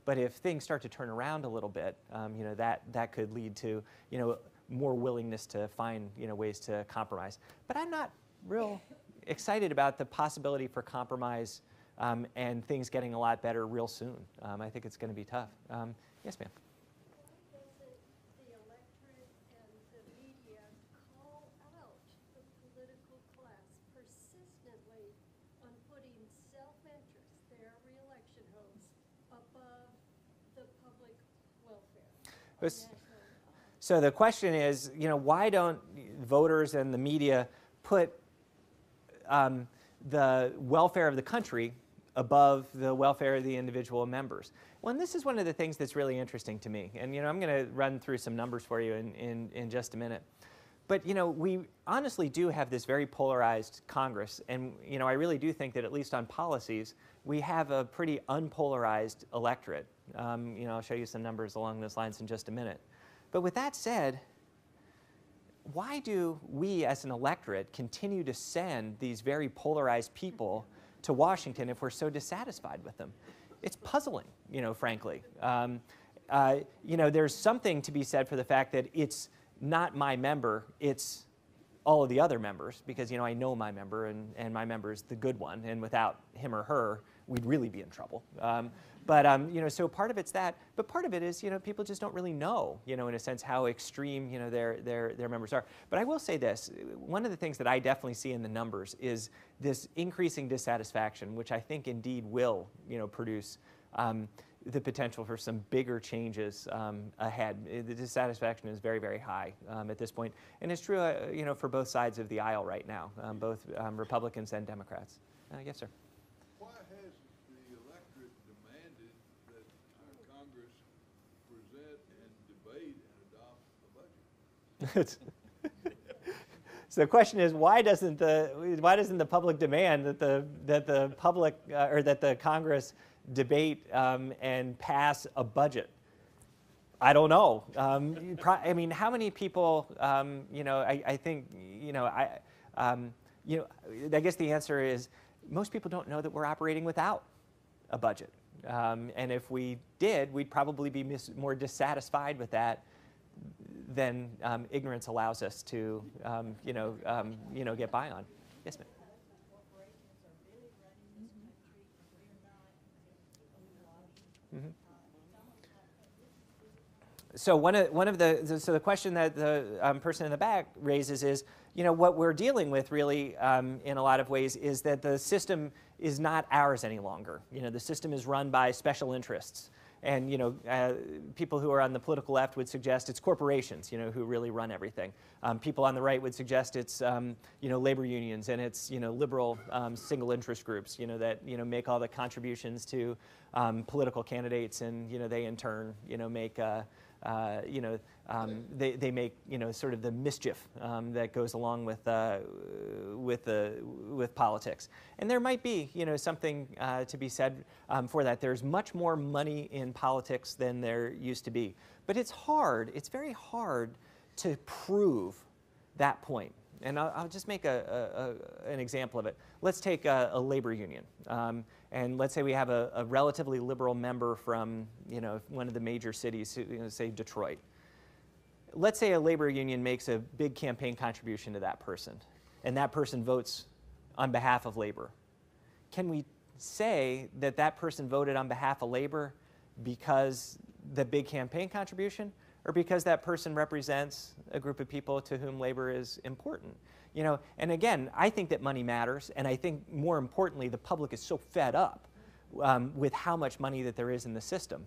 But if things start to turn around a little bit, that could lead to, more willingness to find, ways to compromise. But I'm not real excited about the possibility for compromise and things getting a lot better real soon. I think it's going to be tough. Yes, ma'am.
Why doesn't the electorate and the media call out the political class persistently on putting self-interest, their re-election hopes, above the public welfare?
So the question is, why don't voters and the media put the welfare of the country above the welfare of the individual members? Well, and this is one of the things that's really interesting to me. And, I'm going to run through some numbers for you in just a minute. But, we honestly do have this very polarized Congress. And, I really do think that at least on policies, we have a pretty unpolarized electorate. I'll show you some numbers along those lines in just a minute. But with that said, why do we as an electorate continue to send these very polarized people to Washington if we're so dissatisfied with them? It's puzzling, frankly. There's something to be said for the fact that it's not my member, it's all of the other members, because, I know my member, and my member is the good one, and without him or her, we'd really be in trouble. So part of it's that, but part of it is, people just don't really know, in a sense, how extreme, their members are. But I will say this, one of the things that I definitely see in the numbers is this increasing dissatisfaction, which I think indeed will, produce the potential for some bigger changes ahead. The dissatisfaction is very, very high at this point. And it's true, for both sides of the aisle right now, both Republicans and Democrats. Yes, sir.
Why has the electorate demanded that our Congress present and debate and adopt a budget?
So the question is, why doesn't the public demand that the public or that the Congress debate and pass a budget? I don't know. I mean, how many people? You know, I think you know. You know, I guess the answer is most people don't know that we're operating without a budget. And if we did, we'd probably be more dissatisfied with that than ignorance allows us to, you know, get by on. Yes, ma'am. Mm-hmm. So one of the question that the person in the back raises is, you know, what we're dealing with really in a lot of ways is that the system is not ours any longer. You know, the system is run by special interests. And, you know, people who are on the political left would suggest it's corporations, you know, who really run everything. People on the right would suggest it's, you know, labor unions and it's, you know, liberal single interest groups, you know, that, you know, make all the contributions to political candidates and, you know, they in turn, you know, make, you know, they make, you know, sort of the mischief that goes along with politics. And there might be, you know, something to be said for that. There's much more money in politics than there used to be. But it's hard, it's very hard to prove that point. And I'll just make an example of it. Let's take a labor union. And let's say we have a relatively liberal member from, you know, one of the major cities, you know, say Detroit. Let's say a labor union makes a big campaign contribution to that person, and that person votes on behalf of labor. Can we say that that person voted on behalf of labor because the big campaign contribution, or because that person represents a group of people to whom labor is important? You know, and again, I think that money matters, and I think more importantly, the public is so fed up with how much money that there is in the system,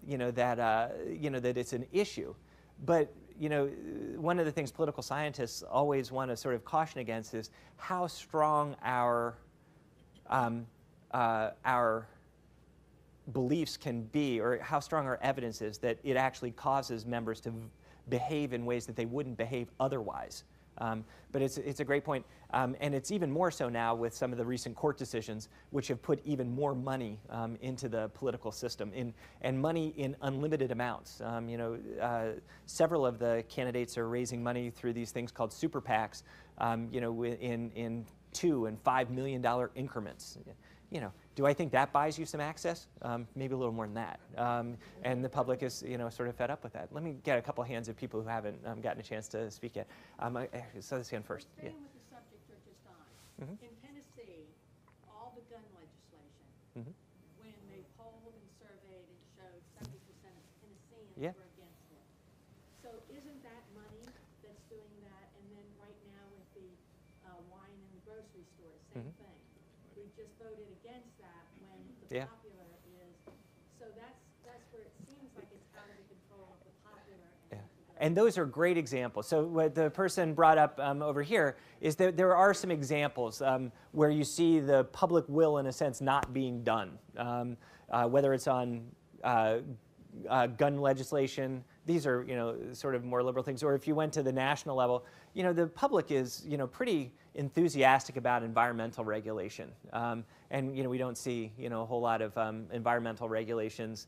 you know, that it's an issue. But you know, one of the things political scientists always want to sort of caution against is how strong our beliefs can be, or how strong our evidence is that it actually causes members to behave in ways that they wouldn't behave otherwise. But it's a great point, and it's even more so now with some of the recent court decisions, which have put even more money into the political system, and money in unlimited amounts. You know, several of the candidates are raising money through these things called super PACs, you know, in $2 and $5 million increments. You know, do I think that buys you some access? Maybe a little more than that. And the public is, you know, sort of fed up with that. Let me get a couple hands of people who haven't gotten a chance to speak yet. So this hand first.
Staying with the subject you're just on.
Mm-hmm.
In Tennessee, all the gun legislation,
Mm-hmm.
when they polled and surveyed, it showed 70% of Tennesseans
Yeah.
were against it. So isn't that money that's doing that? And then right now with the wine in the grocery store, same
Mm-hmm.
thing. We just voted against that when the
Yeah.
popular is. So that's where it seems like it's out of the control of the popular.
Yeah. And those are great examples. So what the person brought up over here is that there are some examples where you see the public will, in a sense, not being done. Whether it's on gun legislation, these are, you know, sort of more liberal things. Or if you went to the national level, you know, the public is, you know, pretty enthusiastic about environmental regulation. And, you know, we don't see, you know, a whole lot of environmental regulations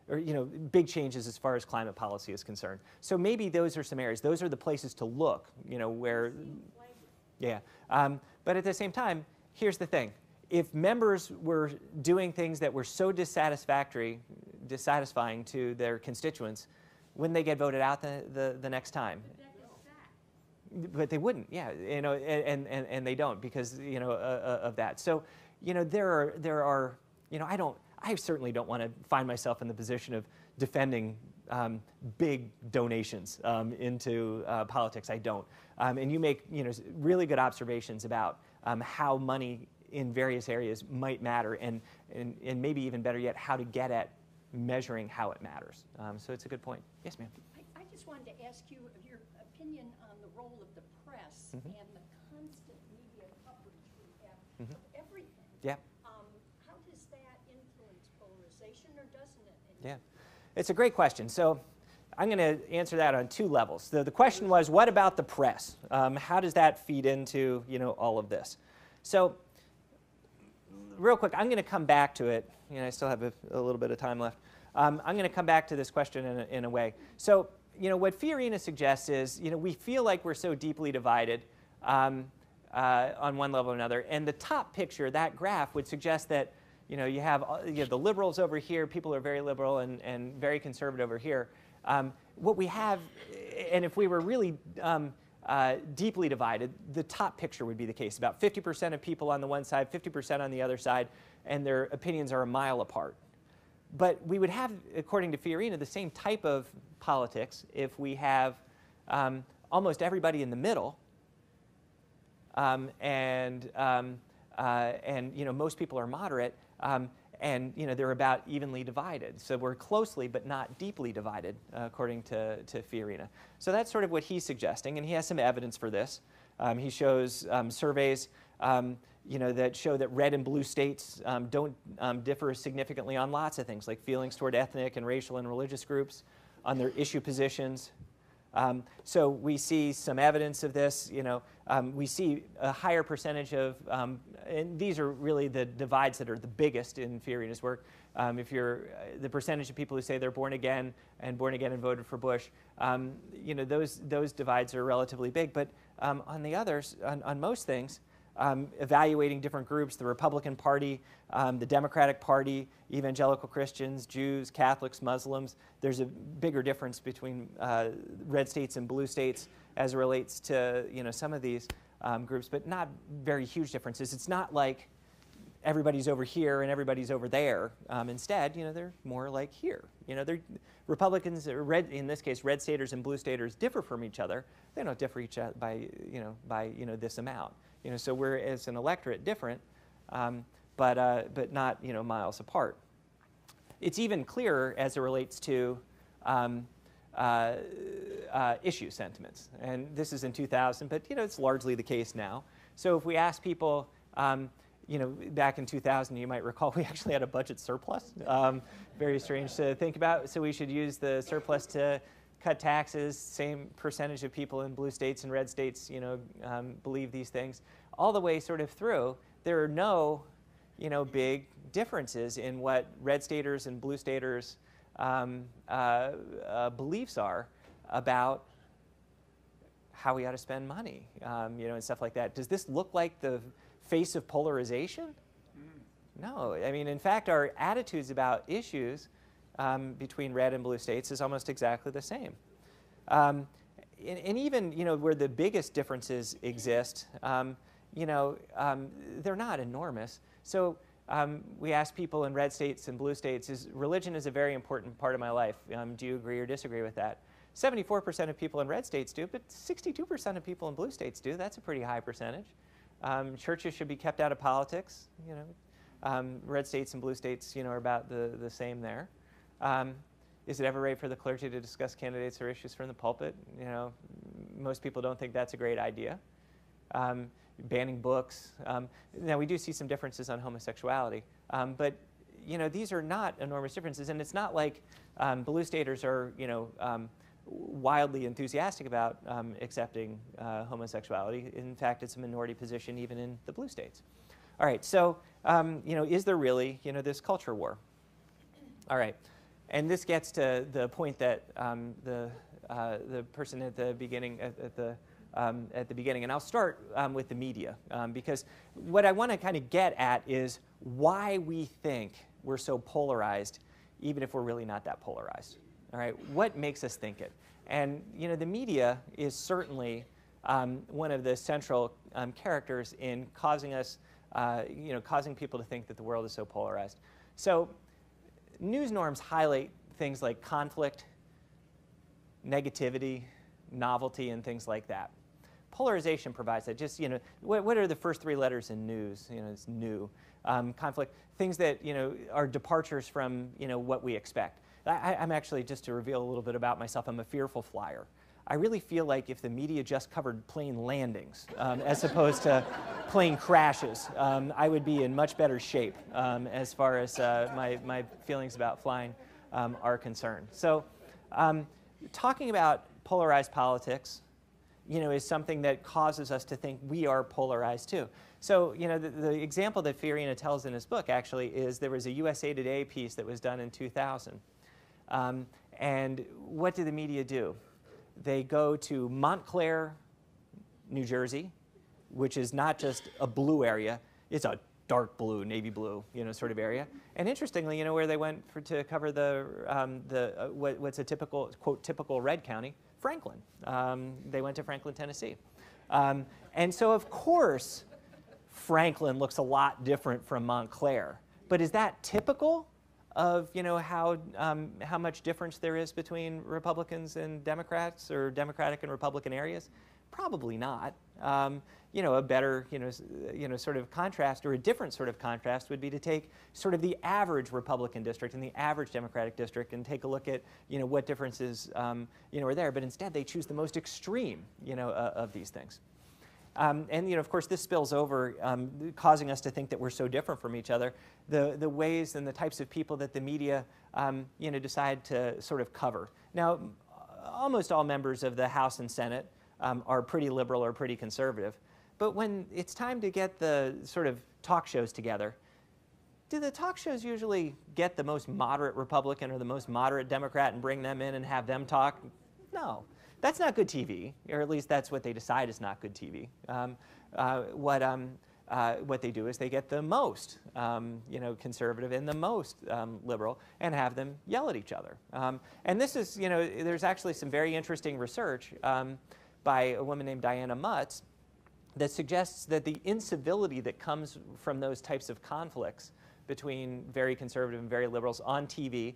or, you know, big changes as far as climate policy is concerned. So maybe those are some areas. Those are the places to look, you know, where, yeah. But at the same time, here's the thing. If members were doing things that were so dissatisfying to their constituents, wouldn't they get voted out the next time? But they wouldn't, yeah, you know, and they don't because, you know, of that. So, you know, there are, you know, I certainly don't want to find myself in the position of defending big donations into politics. I don't. And you make, you know, really good observations about how money in various areas might matter, and maybe even better yet, how to get at measuring how it matters. So it's a good point. Yes, ma'am.
I just wanted to ask you your opinion on the role of the press
Mm-hmm.
and the constant media coverage we have
Mm-hmm.
of everything.
Yeah.
How does that influence polarization, or doesn't it?
Yeah. It's a great question. So I'm going to answer that on two levels. The question was, what about the press? How does that feed into, you know, all of this? So real quick, I'm going to come back to it. You know, I still have a little bit of time left. I'm going to come back to this question in a way. So, what Fiorina suggests is, we feel like we're so deeply divided on one level or another, and the top picture, that graph, would suggest that, you have the liberals over here, people who are very liberal and very conservative over here. What we have, and if we were really deeply divided, the top picture would be the case. About 50% of people on the one side, 50% on the other side, and their opinions are a mile apart. But we would have, according to Fiorina, the same type of politics if we have almost everybody in the middle, and most people are moderate, and they're about evenly divided. So we're closely but not deeply divided, according to Fiorina. So that's sort of what he's suggesting, and he has some evidence for this. He shows surveys that show that red and blue states don't differ significantly on lots of things, like feelings toward ethnic and racial and religious groups, on their issue positions. So we see some evidence of this. We see a higher percentage of, and these are really the divides that are the biggest in Fiorina's work. If you're the percentage of people who say they're born again and voted for Bush, those divides are relatively big. But on the others, on most things, evaluating different groups, the Republican Party, the Democratic Party, evangelical Christians, Jews, Catholics, Muslims, there's a bigger difference between red states and blue states as it relates to some of these groups, but not very huge differences. It's not like everybody's over here and everybody's over there. Instead, they're more like here. They're Republicans, in this case, red staters and blue staters differ from each other. They don't differ each other by this amount. So we're, as an electorate, different, but not miles apart. It's even clearer as it relates to issue sentiments, and this is in 2000, but it's largely the case now. So if we ask people, back in 2000, you might recall we actually had a budget surplus. Very strange to think about. So we should use the surplus to cut taxes. Same percentage of people in blue states and red states, believe these things. All the way sort of through, there are no, big differences in what red staters and blue staters' beliefs are about how we ought to spend money, and stuff like that. Does this look like the face of polarization? No. I mean, in fact, our attitudes about issues between red and blue states is almost exactly the same. And even, where the biggest differences exist, they're not enormous. So we ask people in red states and blue states, religion is a very important part of my life. Do you agree or disagree with that? 74% of people in red states do, but 62% of people in blue states do. That's a pretty high percentage. Churches should be kept out of politics. Red states and blue states, are about the same there. Is it ever right for the clergy to discuss candidates or issues from the pulpit? Most people don't think that's a great idea. Banning books. Now, we do see some differences on homosexuality, but these are not enormous differences, and it's not like blue staters are wildly enthusiastic about accepting homosexuality. In fact, it's a minority position even in the blue states. All right, so is there really this culture war? All right, and this gets to the point that the person at the beginning at the beginning, and I'll start with the media, because what I want to kind of get at is why we think we're so polarized, even if we're really not that polarized. All right, what makes us think it? And the media is certainly one of the central characters in causing us, causing people to think that the world is so polarized. So news norms highlight things like conflict, negativity, novelty, and things like that. Polarization provides that. Just, what are the first three letters in news? It's new. Conflict, things that, are departures from, what we expect. I'm actually, just to reveal a little bit about myself, I'm a fearful flyer. I really feel like if the media just covered plane landings as opposed to plane crashes, I would be in much better shape as far as my feelings about flying are concerned. So talking about polarized politics, is something that causes us to think we are polarized too. So, the example that Fiorina tells in his book actually is there was a USA Today piece that was done in 2000. And what do the media do? They go to Montclair, New Jersey, which is not just a blue area, it's a dark blue, navy blue, sort of area. And interestingly, where they went to cover what's a typical, quote, typical red county? Franklin. They went to Franklin, Tennessee. And so, of course, Franklin looks a lot different from Montclair. But is that typical of how much difference there is between Republicans and Democrats, or Democratic and Republican areas? Probably not. A better sort of contrast, or a different sort of contrast, would be to take sort of the average Republican district and the average Democratic district and take a look at what differences are there. But instead, they choose the most extreme of these things. And of course, this spills over, causing us to think that we're so different from each other. The ways and the types of people that the media decide to sort of cover. Now, almost all members of the House and Senate are pretty liberal or pretty conservative. But when it's time to get the sort of talk shows together, do the talk shows usually get the most moderate Republican or the most moderate Democrat and bring them in and have them talk? No. That's not good TV, or at least that's what they decide is not good TV. What they do is they get the most conservative and the most liberal and have them yell at each other. And this is, there's actually some very interesting research by a woman named Diana Mutz that suggests that the incivility that comes from those types of conflicts between very conservative and very liberals on TV,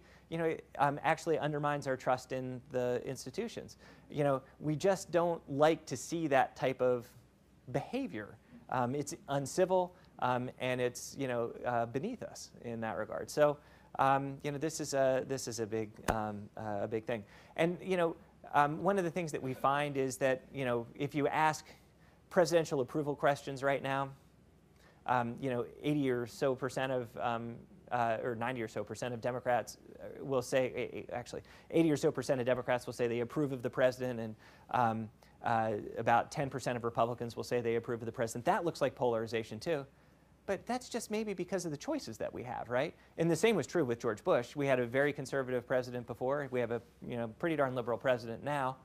actually undermines our trust in the institutions. We just don't like to see that type of behavior. It's uncivil, and it's beneath us in that regard. So this is a big thing. And one of the things that we find is that if you ask presidential approval questions right now, 80 or so percent of, or 90 or so percent of Democrats will say, actually, 80 or so percent of Democrats will say they approve of the president, and about 10% of Republicans will say they approve of the president. That looks like polarization too. But that's just maybe because of the choices that we have, right? And the same was true with George Bush. We had a very conservative president before. We have a pretty darn liberal president now.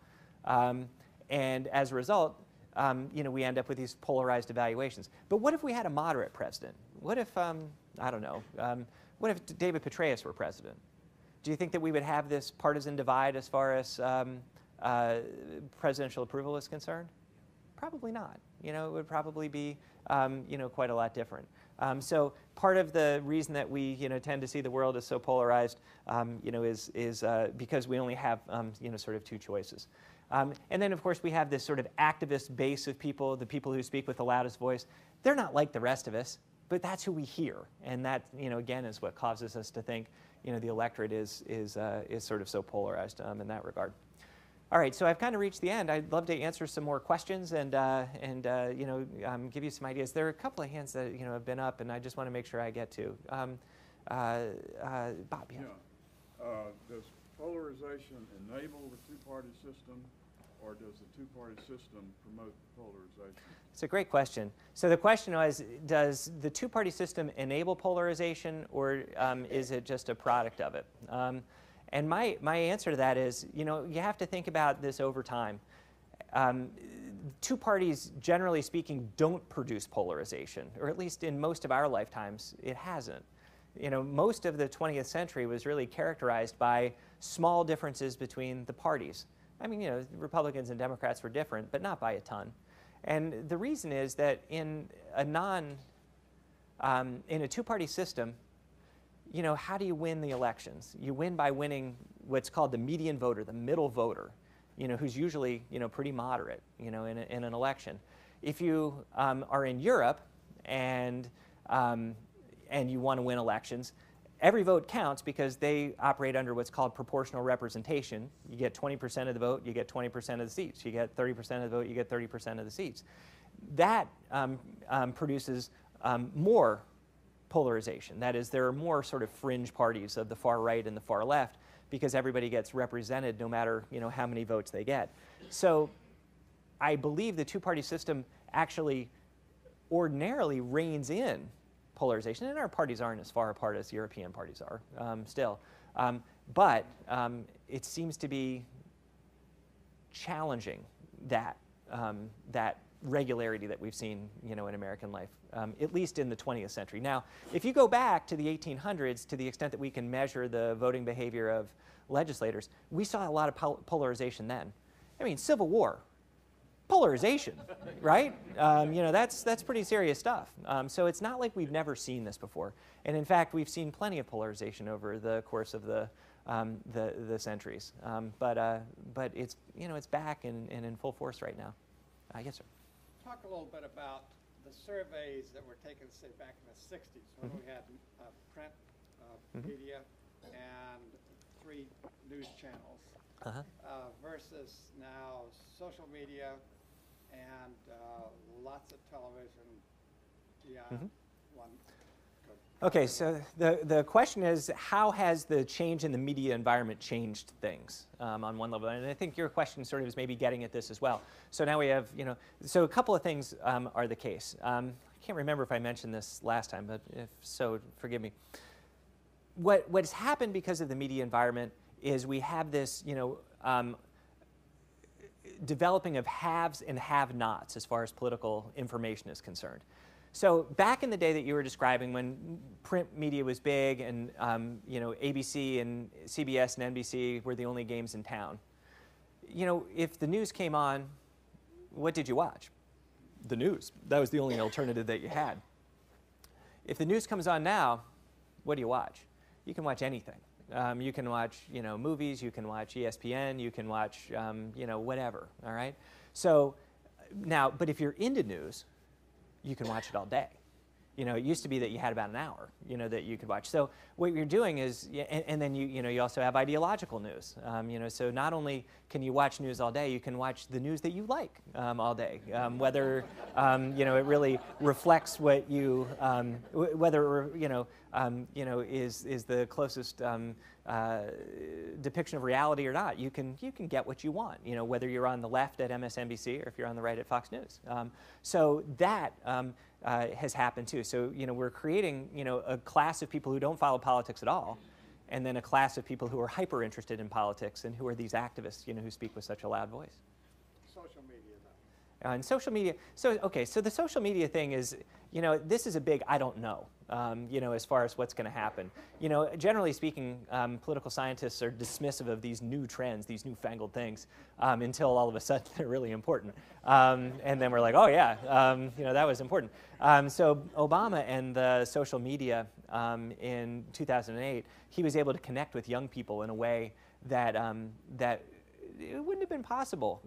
And as a result, we end up with these polarized evaluations. But what if we had a moderate president? What if, I don't know, what if David Petraeus were president? Do you think that we would have this partisan divide as far as presidential approval is concerned? Probably not. It would probably be, quite a lot different. So part of the reason that we, tend to see the world as so polarized, is because we only have, sort of two choices. And then, of course, we have this sort of activist base of people, the people who speak with the loudest voice. They're not like the rest of us, but that's who we hear. And that, again, is what causes us to think, the electorate is sort of so polarized in that regard. All right, so I've kind of reached the end. I'd love to answer some more questions and give you some ideas. There are a couple of hands that have been up, and I just want to make sure I get to. Bob, yeah.
Does polarization enable the two-party system, or does the two-party system promote polarization?
It's a great question. So the question was, does the two-party system enable polarization, or is it just a product of it? And my answer to that is, you have to think about this over time. Two parties, generally speaking, don't produce polarization, or at least in most of our lifetimes, it hasn't. Most of the 20th century was really characterized by small differences between the parties. I mean, Republicans and Democrats were different, but not by a ton. And the reason is that in a two-party system, how do you win the elections? You win by winning what's called the median voter, the middle voter, who's usually, pretty moderate, in an election. If you are in Europe and you want to win elections, every vote counts because they operate under what's called proportional representation. You get 20% of the vote, you get 20% of the seats. You get 30% of the vote, you get 30% of the seats. That produces more polarization. That is, there are more sort of fringe parties of the far right and the far left because everybody gets represented no matter how many votes they get. So I believe the two-party system actually ordinarily reins in polarization, and our parties aren't as far apart as European parties are still. But it seems to be challenging that, that regularity that we've seen, in American life, at least in the 20th century. Now, if you go back to the 1800s, to the extent that we can measure the voting behavior of legislators, we saw a lot of polarization then. I mean, Civil War, polarization, right? That's pretty serious stuff. So it's not like we've never seen this before. And in fact, we've seen plenty of polarization over the course of the centuries. But it's, it's back and in full force right now. Yes, sir.
Talk a little bit about the surveys that were taken, say, back in the 60s, when we had print media and 3 news channels, versus now social media and lots of television beyond one.
Okay, so the question is, how has the change in the media environment changed things on one level? And I think your question sort of is maybe getting at this as well. So now we have, so a couple of things are the case. I can't remember if I mentioned this last time, but if so, forgive me. What has happened because of the media environment is we have this, developing of haves and have-nots as far as political information is concerned. So back in the day that you were describing, when print media was big and ABC and CBS and NBC were the only games in town, if the news came on, what did you watch? The news. That was the only alternative that you had. If the news comes on now, what do you watch? You can watch anything. You can watch, movies. You can watch ESPN. You can watch, whatever. All right. So now, but if you're into news, you can watch it all day. It used to be that you had about an hour, that you could watch. So what you're doing is, and then you also have ideological news. So not only can you watch news all day, you can watch the news that you like all day, whether it really reflects what you, whether is the closest depiction of reality or not. You can get what you want. Whether you're on the left at MSNBC or if you're on the right at Fox News. So that has happened too. So we're creating a class of people who don't follow politics at all, and then a class of people who are hyper interested in politics and who are these activists who speak with such a loud voice.
Social media, though.
And social media. So okay. So the social media thing is, this is a big I don't know. As far as what's going to happen. Generally speaking, political scientists are dismissive of these new trends, these newfangled things, until all of a sudden they're really important. And then we're like, oh yeah, that was important. So Obama and the social media in 2008, he was able to connect with young people in a way that it wouldn't have been possible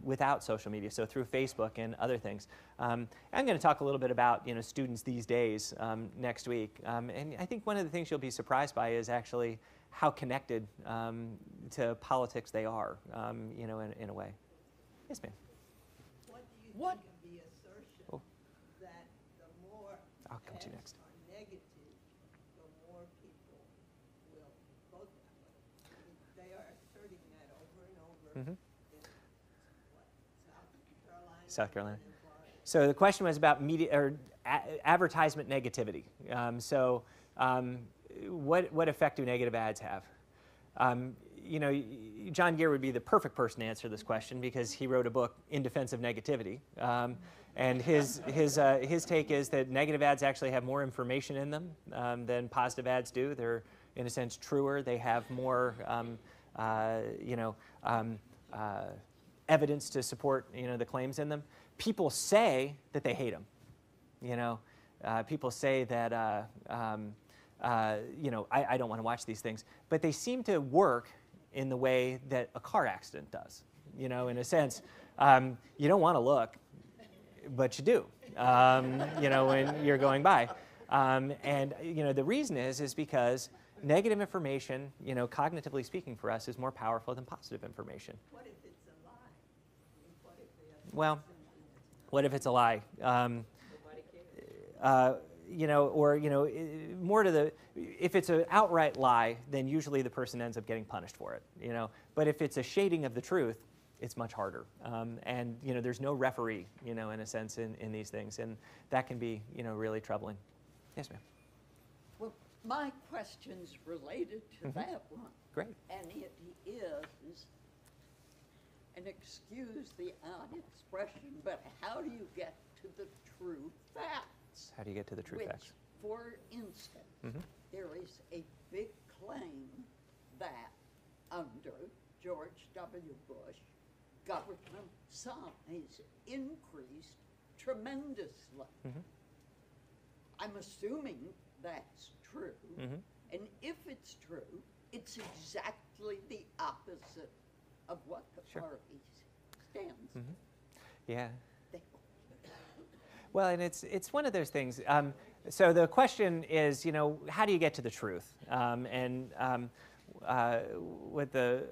without social media, so through Facebook and other things. I'm going to talk a little bit about students these days next week, and I think one of the things you'll be surprised by is actually how connected to politics they are, in a way. Yes, ma'am.
What do you think of the assertion that the more
I'll come to you next.
are negative, the more people will vote that way? They are asserting that over and over in
South Carolina. So the question was about media or advertisement negativity. What effect do negative ads have? John Gear would be the perfect person to answer this question because he wrote a book in defense of negativity. And his take is that negative ads actually have more information in them than positive ads do. They're, in a sense, truer. They have more, evidence to support, the claims in them. People say that they hate them. People say that, I don't want to watch these things. But they seem to work in the way that a car accident does. In a sense, you don't want to look, but you do, when you're going by. And the reason is because negative information, cognitively speaking for us, is more powerful than positive information.
What if it's a lie? What if they have
well, what if it's a lie? More to the, if it's an outright lie, then usually the person ends up getting punished for it, But if it's a shading of the truth, it's much harder. And, there's no referee, in a sense, in these things. And that can be, really troubling. Yes, ma'am.
Well, my question's related to that one.
Great.
And it is, and excuse the odd expression, but how do you get to the true facts?
How do you get to the true facts?
For instance, there is a big claim that under George W. Bush, government size increased tremendously. I'm assuming that's true. And if it's true, it's exactly the opposite of what the party stands for.
Yeah. Well, and it's one of those things. So the question is, how do you get to the truth? What the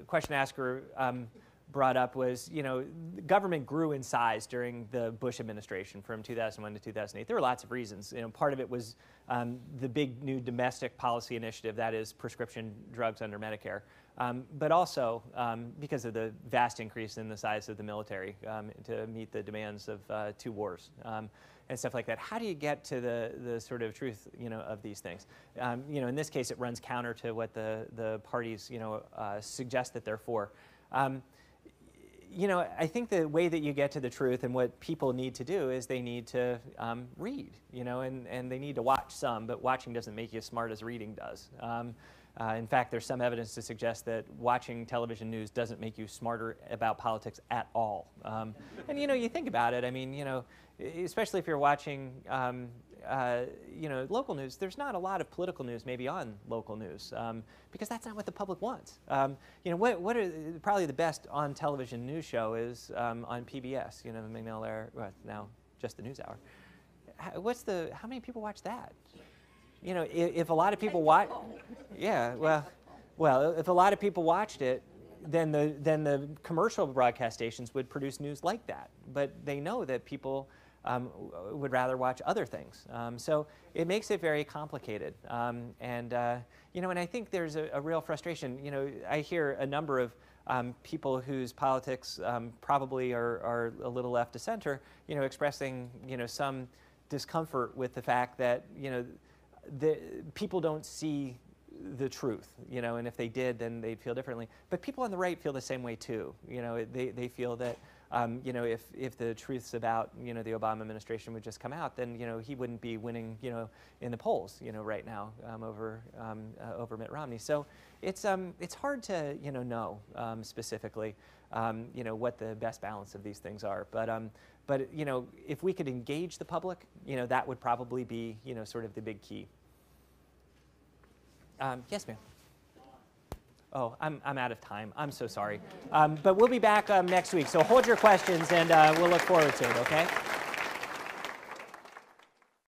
question asker brought up was, government grew in size during the Bush administration from 2001 to 2008. There were lots of reasons. Part of it was the big new domestic policy initiative, that is prescription drugs under Medicare, but also because of the vast increase in the size of the military to meet the demands of 2 wars. And stuff like that. How do you get to the sort of truth, of these things? In this case, it runs counter to what the parties, suggest that they're for. I think the way that you get to the truth and what people need to do is they need to read, and they need to watch some, but watching doesn't make you as smart as reading does. In fact, there's some evidence to suggest that watching television news doesn't make you smarter about politics at all. And you think about it, especially if you're watching, local news, there's not a lot of political news maybe on local news because that's not what the public wants. What are probably the best on television news show is on PBS, the McNeil era, well, now just the NewsHour. How many people watch that? If a lot of people watch, if a lot of people watched it, then the commercial broadcast stations would produce news like that. But they know that people would rather watch other things. So it makes it very complicated. And I think there's a real frustration. I hear a number of people whose politics probably are a little left to center, expressing, some discomfort with the fact that, people don't see the truth, and if they did, then they'd feel differently. But people on the right feel the same way too. They feel that, if the truths about, the Obama administration would just come out, then, he wouldn't be winning, in the polls, right now over Mitt Romney. So it's hard to, know specifically, what the best balance of these things are. But if we could engage the public, that would probably be, sort of the big key. Yes, ma'am. Oh, I'm out of time. I'm so sorry. But we'll be back next week. So hold your questions, and we'll look forward to it, okay?